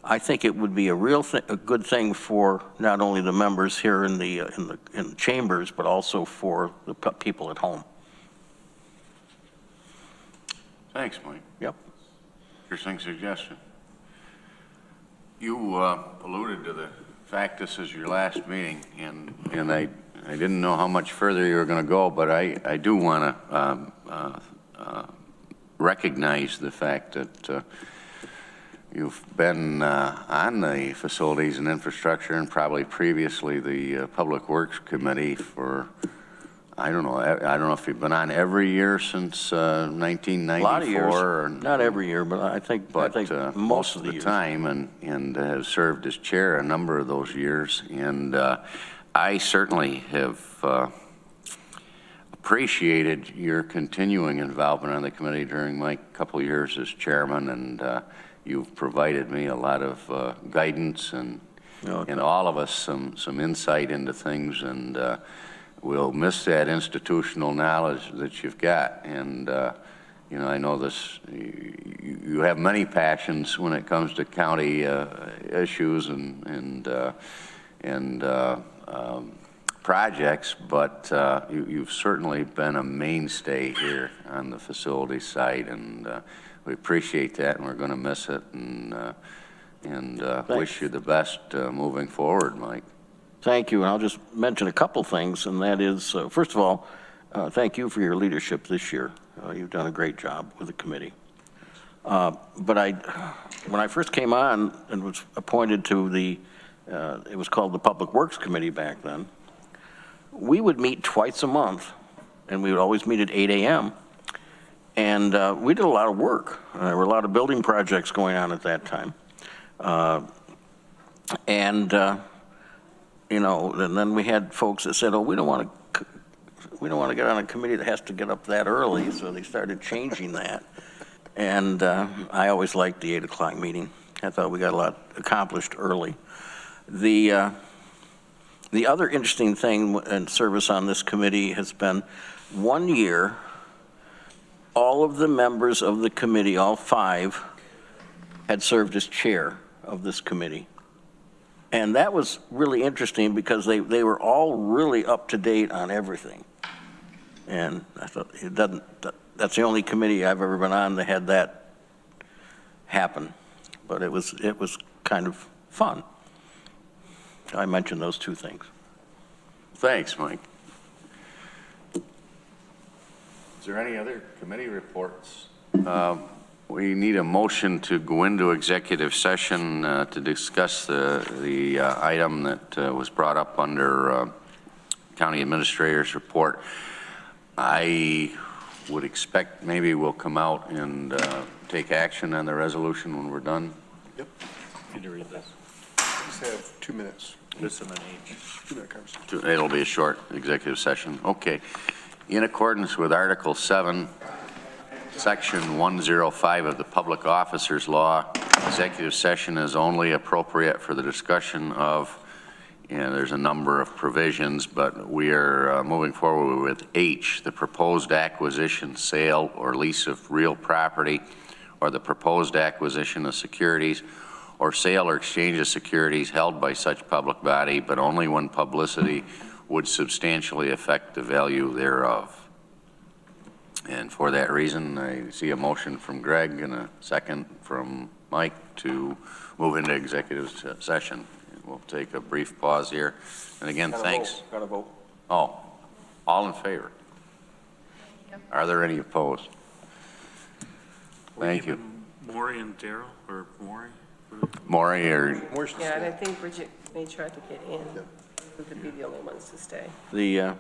I think it would be a good thing for not only the members here in the chambers, but also for the people at home. Thanks, Mike. Yep. Interesting suggestion. You alluded to the fact this is your last meeting, and I didn't know how much further you were going to go, but I do want to recognize the fact that you've been on the Facilities and Infrastructure and probably previously the Public Works Committee for, I don't know if you've been on every year since 1994. A lot of years. Or, not every year, but I think most of the time, and have served as chair a number of those years. And I certainly have appreciated your continuing involvement on the committee during my couple of years as chairman, and you've provided me a lot of guidance and all of us some insight into things, and we'll miss that institutional knowledge that you've got. And you know, I know this. You have many passions when it comes to county issues and projects, but you've certainly been a mainstay here on the facility side, and we appreciate that, and we're going to miss it, and wish you the best moving forward, Mike. Thank you, and I'll just mention a couple things, and that is, first of all, thank you for your leadership this year. You've done a great job with the committee. But when I first came on and was appointed to it was called the Public Works Committee back then, we would meet twice a month, and we would always meet at 8 a.m., and we did a lot of work. There were a lot of building projects going on at that time. You know, and then we had folks that said, oh, we don't want to get on a committee that has to get up that early, so they started changing that. And I always liked the 8 o'clock meeting. I thought we got a lot accomplished early. The other interesting thing in service on this committee has been 1 year, all of the members of the committee, all 5, had served as chair of this committee. And that was really interesting because they were all really up to date on everything. And I thought that's the only committee I've ever been on that had that happen. But it was kind of fun. I mentioned those 2 things. Thanks, Mike. Is there any other committee reports? We need a motion to go into executive session to discuss the item that was brought up under County Administrator's report. I would expect maybe we'll come out and take action on the resolution when we're done. Yep. Need to read this. Just have 2 minutes. Listen and each. 2-minute conversation. It'll be a short executive session. Okay. In accordance with Article 7, Section 105 of the Public Officers Law, executive session is only appropriate for the discussion of, and there's a number of provisions, but we are moving forward with H, the proposed acquisition, sale, or lease of real property, or the proposed acquisition of securities, or sale or exchange of securities held by such public body, but only when publicity would substantially affect the value thereof. And for that reason, I see a motion from Greg and a second from Mike to move into executive session. We'll take a brief pause here. And again, thanks. Got to vote. Oh, all in favor? Are there any opposed? Thank you. Maury and Daryl, or Maury? Maury or Yeah, and I think Bridget may try to get in. We could be the only ones to stay. The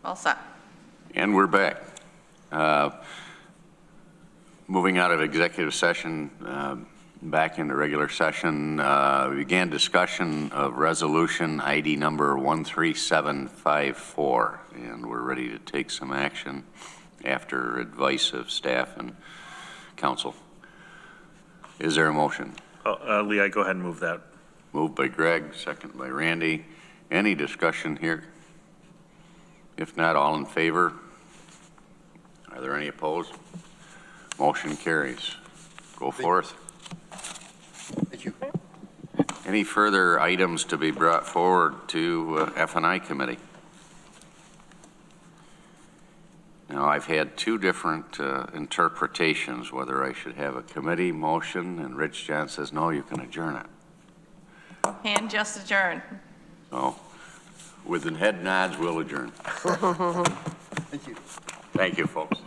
All set. And we're back. Moving out of executive session, back into regular session, we began discussion of resolution ID number 13754, and we're ready to take some action after advice of staff and council. Is there a motion? Lee, I go ahead and move that. Moved by Greg, second by Randy. Any discussion here? If not, all in favor? Are there any opposed? Motion carries. Go forth. Thank you. Any further items to be brought forward to F&I committee? Now, I've had two different interpretations, whether I should have a committee motion, and Rich John says, no, you can adjourn it. And just adjourn. So, with the head nods, we'll adjourn. Thank you. Thank you, folks.